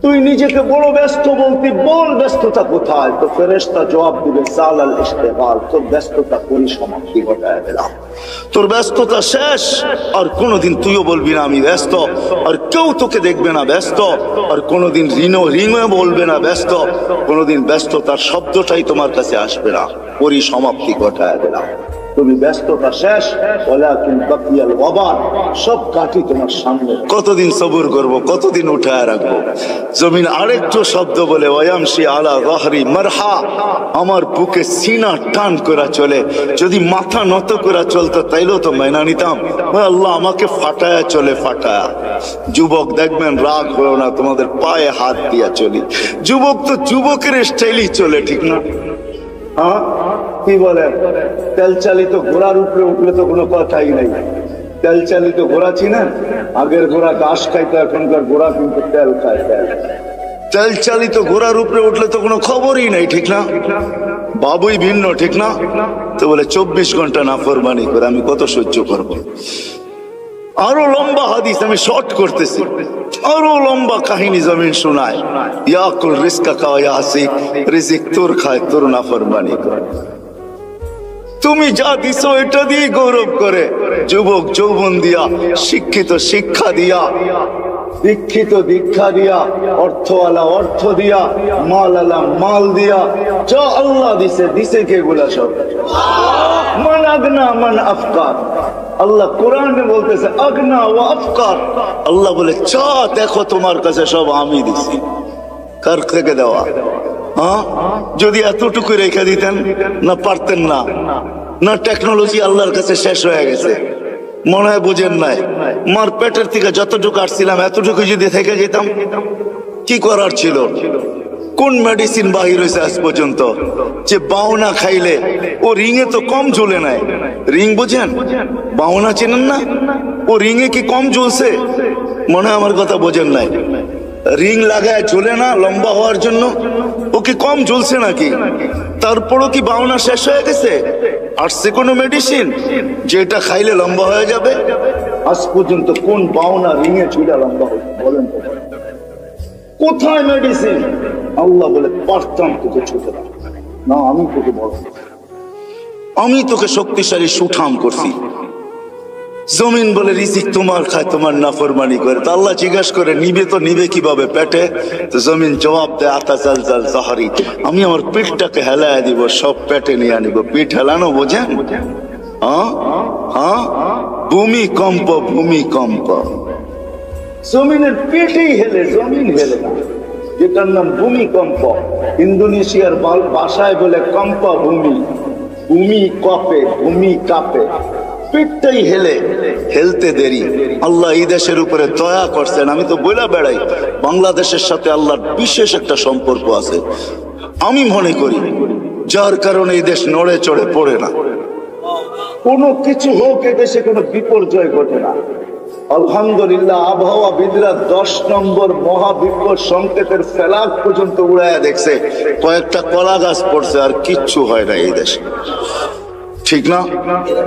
A: তুই নিজেকে বড় ব্যস্ত বলতি, বল ব্যস্ততা কোথায়? তো ফেরেশতা জবাব দিবে, জালাল ইশতিগাল, তোর ব্যস্ততা পরিসমাপ্তি ঘটায় দিলাম। তোর ব্যস্ততা শেষ, আর কোনোদিন তুইও বলবি না আমি ব্যস্ত, আর কেউ তোকে দেখবে না ব্যস্ত, আর কোনোদিন রিঙে বলবে না ব্যস্ত, কোনোদিন ব্যস্ততার শব্দটাই তোমার কাছে আসবে না, পরিসমাপ্তি ঘটায় দিলাম। তুমি ব্যস্ততা শেষ, ওয়ালাকিন বাকিয়াল ওয়াবাল, সব কাটি তোমার সামনে। কতদিন সবুর করব, কতদিন উঠায় রাখবো? জমিন আরেকটু শব্দ বলে, ওয়ায়ামশি আলা যাহরি মারহা, আমার বুকে সিনা টান করে চলে। যদি মাথা নত করে চলতো তাইলেও তো মেনে নিতাম। আল্লাহ আমাকে ফাটায়া চলে, ফাটায়া। যুবক দেখবেন, রাগ হয়েও না, তোমাদের পায়ে হাত দিয়া চলি। যুবক তো যুবকের স্টাইলই চলে, ঠিক না? হ্যাঁ, কি বলেন? তেল চালিত ঘোড়ার উপরে উঠলে তো কোনো কথাই নাই। তেল চালিত ঘোড়া চিনেন? আগের ঘোড়া ঘাস খাইতো, এখনকার ঘোড়া কিন্তু তেল খায়। তেল চালিত ঘোড়ার উপরে উঠলে তো কোনো খবরই নাই, ঠিক না? বাবুই ভিন্ন, ঠিক না? তো বলে 24 ঘন্টা নাফরমানি করে আমি কত সহ্য করব? আরো লম্বা হাদিস, আমি শর্ট করতেছি, আরো লম্বা কাহিনী জমিন শোনায়। ইয়াকুল রিজকা কা ইয়াসিক, রিজিক তোর খায়, তোর নাফরমানি করে। তুমি যা দিছো এটা দিয়ে গৌরব করে। যুবক যৌবন দিয়া, শিক্ষিত শিক্ষা দিয়া, দীক্ষিত দীক্ষা দিয়া, অর্থওয়ালা অর্থ দিয়া, মালালা মাল দিয়া, যা আল্লাহ দিছে, দিছে কে গুলা সব? মান আগনা মান আফকার। আল্লাহ কোরআনে বলতেছে আগনা ওয়া আফকার। আল্লাহ বলে চা দেখো তোমার কাছে সব আমি দিছি। কার থেকে দেওয়া? হ্যাঁ, যদি এতটুকু রেখে দিতেন না, পারতেন না। না টেকনোলজি আল্লাহর কাছে শেষ হয়ে গেছে, মনে হয় বুঝেন নাই। মার পেটের থেকে যতটুকু আসছিলাম এতটুকু যদি থেকে যেতাম, কি করার ছিল? কোন মেডিসিন বাহির হয়েছে আজ পর্যন্ত যে বাউনা খাইলে ও রিঙে তো কম ঝুলে নাই? রিং বুঝেন? বাউনা চেনেন না? ও রিঙে কি কম ঝুলছে? মনে হয় আমার কথা বোঝেন নাই। রিং লাগায় ঝুলে না লম্বা হওয়ার জন্য, ও কি কম ঝুলছে নাকি? তারপরও কি বাউনা শেষ হয়ে গেছে? আসছে কোনো মেডিসিন যেটা খাইলে লম্বা হয়ে যাবে? আজ পর্যন্ত কোন বাউনা রিঙে ঝুলে লম্বা হবে বলেন তো? কোথায় মেডিসিন? আল্লাহ বলে পারতাম তোকে ছোট না, আমি তোকে বড়, আমি তোকে শক্তিশালী সুঠাম করছি। জমিন বলে রিজিক তোমার খায়, তোমার নাফরমানি করে। তো আল্লাহ জিজ্ঞাসা করে নিবে তো নিবে কিভাবে? পেটে। তো জমিন জবাব দেয় আতা জাল জাল জাহারি, আমি আমার পিঠটাকে হেলায় দিব, সব পেটে নিয়ে আনিব। পিঠ হেলানো বোঝেন? হ্যাঁ হ্যাঁ, ভূমিকম্প, ভূমিকম্প। জমিনের পেটেই হেলে, জমিন হেলে না, যেটার নাম ভূমিকম্প। ইন্দোনেশিয়ার ভাষায় বলে কম্পা ভূমি, ভূমি কপে, ভূমি কাঁপে, পিঠটাই হেলে। হেলতে দেরি। আল্লাহ এই দেশের উপরে দয়া করছেন। আমি তো বইলা বেড়াই, বাংলাদেশের সাথে আল্লাহর বিশেষ একটা সম্পর্ক আছে আমি মনে করি, যার কারণে এই দেশ নড়ে চড়ে পড়ে না। কোনো কিছু হোক, এ দেশে কোনো বিপর্যয় ঘটে না। আলহামদুলিল্লাহ আবহাওয়াবিদরা 10 নম্বর মহাবিপদ সংকেতের ফেলাক পর্যন্ত উড়াইয়া দেখছে, কয়েকটা কলা গাছ পড়ছে, আর কিচ্ছু হয় না এই দেশে, ঠিক না?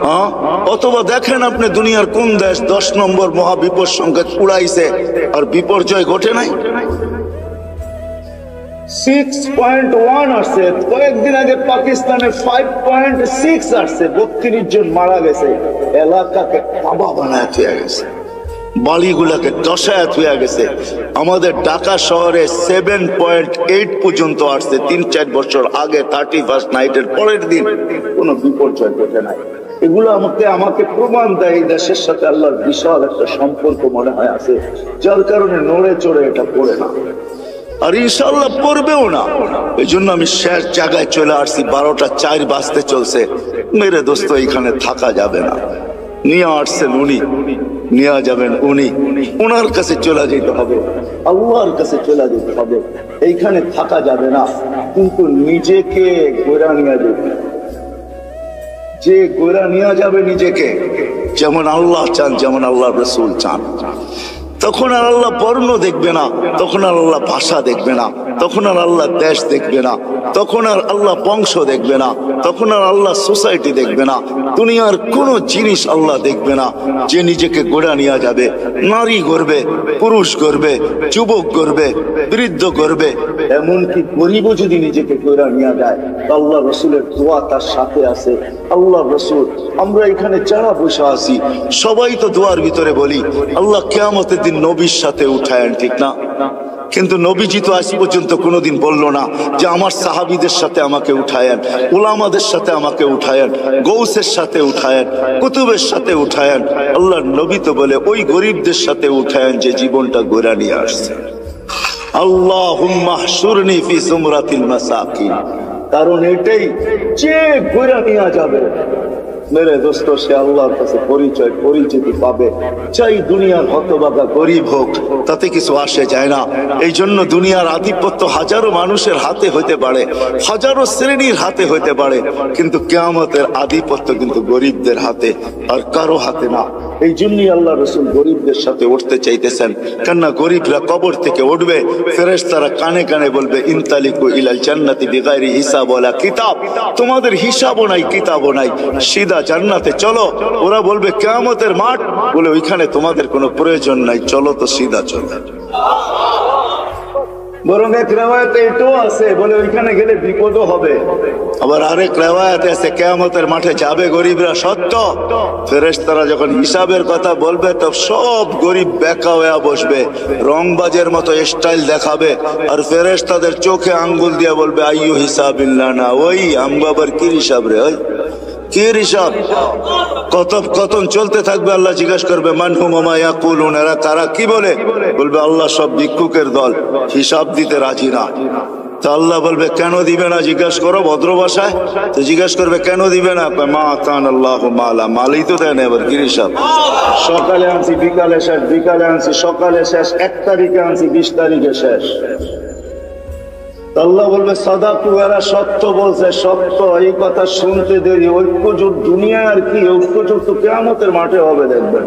A: হ্যাঁ, অথবা দেখেন আপনি দুনিয়ার কোন দেশ 10 নম্বর মহাবিপদ সংকেত উড়াইছে আর বিপর্যয় ঘটে নাই? 6.1 আসছে, কয়েকদিন আগে পাকিস্তানে 5.6 আসছে, 32 জন মারা গেছে, এলাকাকে কাবা বানায় থুয়ে গেছে, বাড়িগুলাকে দশায় থুয়ে গেছে। আমাদের ঢাকা শহরে 7.8 পর্যন্ত আসছে 3-4 বছর আগে, 31st নাইটের পরের দিন কোনো বিপর্যয় ঘটে নাই। এগুলো আমাকে প্রমাণ দেয় এই দেশের সাথে আল্লাহর বিশাল একটা সম্পর্ক মনে হয় আছে, যার কারণে নড়ে চড়ে এটা পড়ে না, আর ইনশাল্লাহ পড়বেও না। এই জন্য আমি শেষ জায়গায় চলে আসছি, 12টা 4 বাজতে চলছে। মেরে দোস্ত, এখানে থাকা যাবে না। নিয়ে আসছেন উনি, নিয়ে যাবেন উনি, ওনার কাছে চলে যেতে হবে, আল্লাহর কাছে চলে যেতে হবে। এইখানে থাকা যাবে না, কিন্তু নিজেকে গোড়া নিয়ে যাবে। যে গোড়া নিয়ে যাবে নিজেকে, যেমন আল্লাহ চান, যেমন আল্লাহ রসুল চান, তখন আর আল্লাহ বর্ণ দেখবে না, তখন আর আল্লাহ ভাষা দেখবে না, তখন আর আল্লাহ দেশ দেখবে না, তখন আর আল্লাহ বংশ দেখবে না, তখন আর আল্লাহ সোসাইটি দেখবে না, দুনিয়ার কোনো জিনিস আল্লাহ দেখবে না। যে নিজেকে গোড়া নিয়ে যাবে, নারী গড়বে, পুরুষ গড়বে, যুবক গড়বে, বৃদ্ধ গড়বে, এমনকি গরিবও যদি নিজেকে গোড়া নিয়ে যায়, আল্লাহ রসুলের দোয়া তার সাথে আছে। আল্লাহ রসুল, আমরা এখানে যারা বসে আছি সবাই তো দোয়ার ভিতরে বলি আল্লাহ কিয়ামতের দিন নবীর সাথে উঠায়েন, ঠিক না? কিন্তু নবীজি তো আজ পর্যন্ত কোনোদিন বললো না যে আমার সাহাবীদের সাথে আমাকে উঠায়েন, উলামাদের সাথে আমাকে উঠায়েন, গৌসের সাথে উঠায়েন, কুতুবের সাথে উঠায়েন। আল্লাহর নবী তো বলে ওই গরিবদের সাথে উঠায়েন যে জীবনটা গোড়া নিয়ে আসছে। আল্লাহুম্মা হশুরনি ফি জুমরাতিল মাসাকিন, কারণ এটাই যে গোড়া নিয়ে যাবে মেরে দোস্ত, সে আল্লাহর কাছে পরিচয় পরিচিতি পাবে। চাই দুনিয়ার হতভাগা গরিব হোক, তাতে কিছু আসে যায় না। এই জন্য দুনিয়ার আধিপত্য হাজারো মানুষের হাতে হতে পারে, হাজারো শ্রেণীর হাতে হতে পারে, কিন্তু কিয়ামতের আধিপত্য কিন্তু গরিবদের হাতে, আর কারো হাতে না। এই জন্যই আল্লাহ রসুল গরিবদের সাথে উঠতে চাইতেছেন, কেননা গরিবরা কবর থেকে উঠবে, ফেরেশতারা কানে কানে বলবে ইনতালিকু ইলাল জান্নাতি বিগাইরি হিসাব ওয়ালা কিতাব, তোমাদের হিসাবও নাই, কিতাবও নাই, সিধা জান্নাতে চলো। ওরা বলবে কিয়ামতের মাঠ, বলে ওইখানে তোমাদের কোনো প্রয়োজন নাই, চলো তো সিধা চলো। বরং এক রিওয়ায়াতে এটাও আছে, বলে ওইখানে গেলে বিপদও হবে। আবার আরেক রিওয়ায়াতে আছে কিয়ামতের মাঠে যাবে গরিবরা, সত্য। ফেরেশতারা যখন হিসাবের কথা বলবে তো সব গরিব বেকা হয়ে বসবে, রংবাজের মতো স্টাইল দেখাবে, আর ফেরেশতাদের চোখে আঙ্গুল দিয়ে বলবে আইয়ু হিসাবিল্লাহ না, ওই আমগো আবার কি হিসাব রে, ওই কি হিসাব? কথোপকথন চলতে থাকবে, আল্লাহ জিজ্ঞাসা করবে মানহুম ওয়া মা ইয়াকুলুন, এরা তারা কি বলে? বলবে আল্লাহ সব ভিক্ষুকের দল, হিসাব দিতে রাজি না। তা আল্লাহ বলবে কেন দিবে না? জিজ্ঞাসা করো ভদ্র ভাষায়। তো জিজ্ঞাসা করবে কেন দিবে না? মা কান আল্লাহু মালা, মালই তো দেয় না, এবার কি হিসাব? সকালে আনছি বিকালে শেষ, বিকালে আনছি সকালে শেষ, 1 তারিখে আনছি 20 তারিখে শেষ। আল্লাহ বলবে সাদাকু, এরা সত্য বলছে, সত্য। এই কথা শুনতে দেরি। ঐক্যজোট দুনিয়া আর কি, ঐক্যজোট তো কিয়ামতের মাঠে হবে, দেখবেন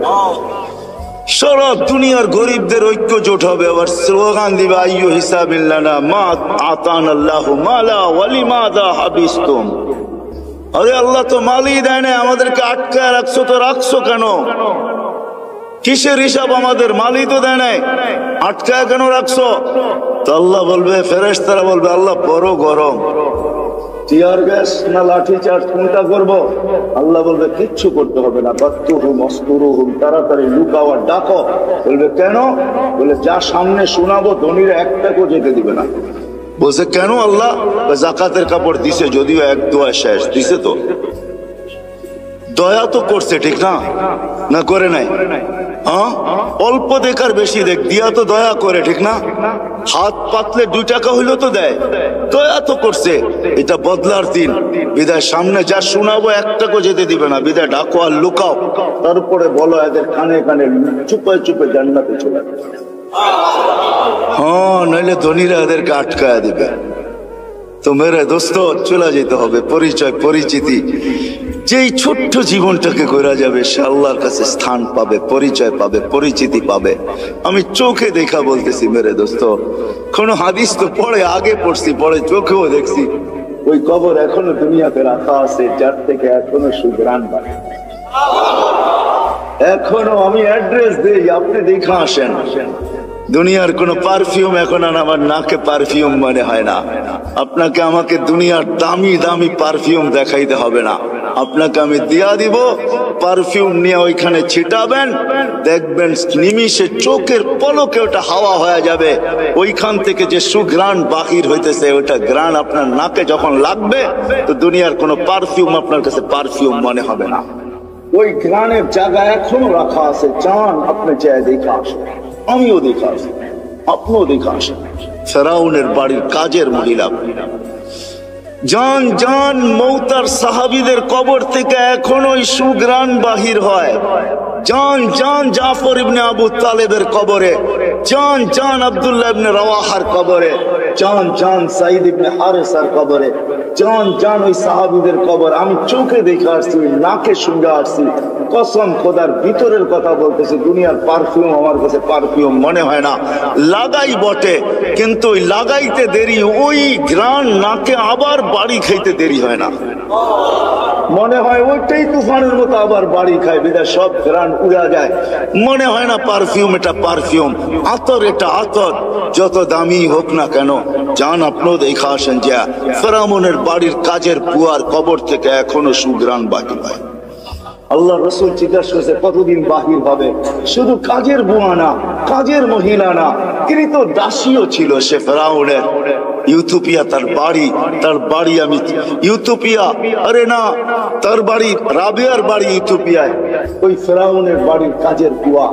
A: সারা দুনিয়ার গরিবদের ঐক্যজোট হবে। আবার স্লোগান দিবে আইয়ু হিসাবিল্লানা মা আতানাল্লাহু মালা ওয়ালিমাযা হাবিসতুম, আরে আল্লাহ তো মালই দেয় না, আমাদেরকে আটকায় রাখছো, তো রাখছো কেন? কিসের হিসাব আমাদের? মালই তো দেয় নাই, আটকায় কেন রাখছো? তো আল্লাহ বলবে, ফেরেশতারা বলবে আল্লাহ বড় গরম, টিয়ার গ্যাস না লাঠি চার্জ কোনটা করবো? আল্লাহ বলবে কিচ্ছু করতে হবে না, বাত্তুহুম অস্তুরুহুম, তাড়াতাড়ি লুকাও আর ডাকো। বলবে কেন? বলে যা সামনে শোনাবো ধনীরা একটাকেও যেতে দিবে না। বলছে কেন? আল্লাহ যাকাতের কাপড় দিছে, যদিও এক দোয়া শেষ দিছে, তো দয়া তো করছে, ঠিক না? না করে নাই? হ্যাঁ, অল্প দেখার বেশি দেখ, দিয়া তো দয়া করে, ঠিক না? হাত পাতলে 2 টাকা হইলেও তো দেয়, দয়া তো করছে। এটা বদলার দিন, বিদায় সামনে যা শোনাবো একটাকেও যেতে দিবে না, বিদায় ডাকো আর লুকাও, তারপরে বলো এদের কানে কানে চুপে চুপে জান্নাতে চলে যাবে। হ্যাঁ, নইলে ধনীরা এদেরকে আটকায় দিবে। তো মেরে দোস্ত, চলে যেতে হবে, পরিচয় পরিচিতি যেই ছোট্ট জীবনটাকে গড়া যাবে সে আল্লাহর কাছে স্থান পাবে, পরিচয় পাবে, পরিচিতি পাবে। আমি চোখে দেখা বলতেছি মেরে দোস্ত, কোন হাদিস তো পড়ে আগে পড়ছি, পরে চোখেও দেখছি, ওই কবর এখনো দুনিয়াতে রাখা আছে, যার থেকে এখনো সুঘ্রাণ বাড়ে। এখনো আমি অ্যাড্রেস দেই, আপনি দেখা আসেন। দুনিয়ার কোন পারফিউম এখন আর আমার নাকে পারফিউম মনে হয় না। আপনাকে আমাকে দুনিয়ার দামি দামি পারফিউম দেখাইতে হবে না, আপনাকে আমি দিয়া দিব, পারফিউম নিয়ে ওইখানে ছিটাবেন, দেখবেন নিমিষে চোখের পলকে ওটা হাওয়া হয়ে যাবে। ওইখান থেকে যে সুঘ্রাণ বাহির হইতেছে, ওটা ঘ্রাণ আপনার নাকে যখন লাগবে, তো দুনিয়ার কোন পারফিউম আপনার কাছে পারফিউম মনে হবে না। ওই ঘ্রাণের জায়গা এখনো রাখা আছে, চান আপনি চাই দেখে আসেন, আমিও দেখে আসি, আপনিও দেখে আসেন। ফেরাউনের বাড়ির কাজের মহিলা, জান জান মৌতার সাহাবীদের কবর থেকে এখনো সুঘ্রাণ বাহির হয়। জান জান জাফর ইবনে আবু তালেবের কবরে, জান জান আব্দুল্লাহ ইবনে রাওয়াহার কবরে, জান জান সাইদ ইবনে হারেসার কবরে, জান জান ওই সাহাবীদের কবর আমি চোখে দেখে আসছি, নাকে শুনে আসছি। কসম খোদার, ভিতরের কথা বলতেছে, দুনিয়ার পারফিউম আমার কাছে পারফিউম মনে হয় না। লাগাই বটে, কিন্তু ওই লাগাইতে দেরি, ওই ঘ্রাণ নাকে আবার বাড়ি খাইতে দেরি হয় না। মনে হয় ওইটাই তুফানের মতো আবার বাড়ি খায়, বিদায় সব ঘ্রাণ উড়া যায়। মনে হয় না পারফিউম এটা পারফিউম, আতর এটা আতর, যত দামি হোক না কেন। জান আপনিও দেখা আসেন যে ফেরাউনের বাড়ির কাজের বুয়ার কবর থেকে এখনো সুঘ্রাণ বাকি হয়। আল্লাহ রসুল জিজ্ঞাসা করছে কতদিন বাহির হবে? শুধু কাজের বুয়া না, কাজের মহিলা না, তিনি তো দাসীও ছিল সে ফেরাউনের। ইউথোপিয়া তার বাড়ি আমি ইউথোপিয়া, আরে না, তার বাড়ি রাবেয়ার বাড়ি ইউথোপিয়ায়। ওই ফেরাউনের বাড়ির কাজের বুয়া,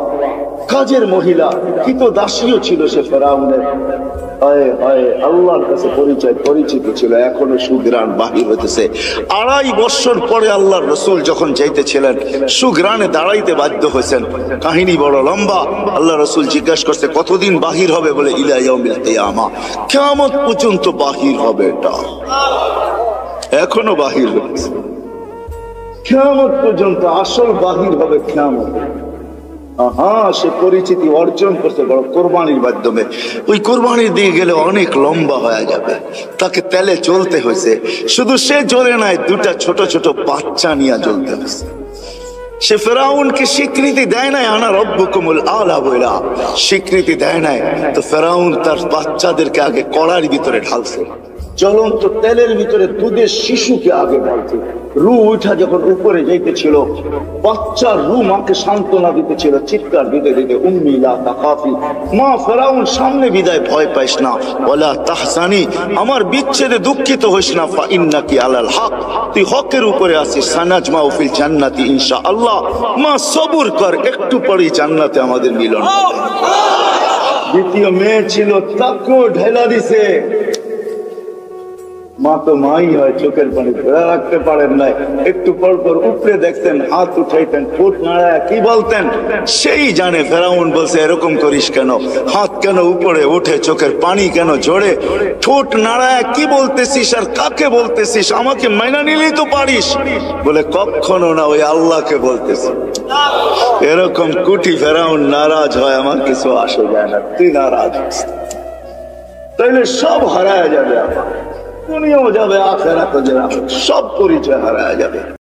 A: কাজের মহিলা, কি তো দাসীও ছিল সে ফেরাউনের। আল্লাহর কাছে পরিচিত ছিল, এখনো সুঘ্রাণ বাহির হইতেছে। 2.5 বছর পরে আল্লাহর রসুল যখন যাইতেছিলেন, সুঘ্রাণে দাঁড়াইতে বাধ্য হয়েছেন। কাহিনী বড় লম্বা। আল্লাহ রসুল জিজ্ঞাসা করছে কতদিন বাহির হবে? বলে ইলা ইয়াউমিল কিয়ামা, কিয়ামত পর্যন্ত বাহির হবে। এটা এখনো বাহির হচ্ছে, কিয়ামত পর্যন্ত আসল বাহির হবে কিয়ামত। সে পরিচিতি অর্জন করছে বড় কোরবানির মাধ্যমে। ওই কোরবানির দিয়ে গেলে অনেক লম্বা হয়ে যাবে, তাকে তেলে চলতে হয়েছে। শুধু সে জ্বলে নাই, 2টা ছোট ছোট বাচ্চা নিয়ে জ্বলতে হয়েছে। সে ফেরাউনকে স্বীকৃতি দেয় নাই, আনা রব্বুকুমুল আলা বইলা স্বীকৃতি দেয় নাই। তো ফেরাউন তার বাচ্চাদেরকে আগে কড়ার ভিতরে ঢালছে, জ্বলন্ত তেলের ভিতরে দুধের শিশুকে আগে ঢালছে। রু উঠা যখন উপরে যাইতেছিল, বাচ্চার রু মাকে সান্ত্বনা দিতেছিল, চিৎকার দিতে দিতে, উম্মি লা তাখাফি, মা ফেরাউন সামনে বিদায়, ভয় পাইস না, ওয়ালা তাহজানি, আমার বিচ্ছেদে দুঃখিত হইস না, ফা ইন্নাকি আলাল হক, তুই হকের উপরে আছিস, সানাজমাউ ফিল জান্নাতি ইনশাআল্লাহ, মা সবুর কর, একটু পরেই জান্নাতে আমাদের মিলন হবে। দ্বিতীয় মেয়ে ছিল, তাকেও ঢেলা দিছে। মা তো মাই হয়, চোখের পানি ধরে রাখতে পারেন নাই, একটু পর পর উপরে দেখতেন, হাত উঠাইতেন, ঠোঁট নাড়ায় কি বলতেন সেই জানে। ফেরাউন বলছে এরকম করিস কেন, হাত কেন উপরে ওঠে, চোখের পানি কেন ঝরে, ঠোঁট নাড়ায় কি বলতেছিস আর কাকে বলতেছিস, আমাকে মাইনা নিলেই তো পারিস। বলে কখনো না, ওই আল্লাহকে বলতেছি। এরকম কুটি ফেরাউন নারাজ হয়, আমার কিছু আসে যায় না, তুই নারাজ হস, তাইলে সব হারায় যাবে, দুনিয়াও যাবে, আখিরাতও যাবে, সব পরিচয় হারায় যাবে।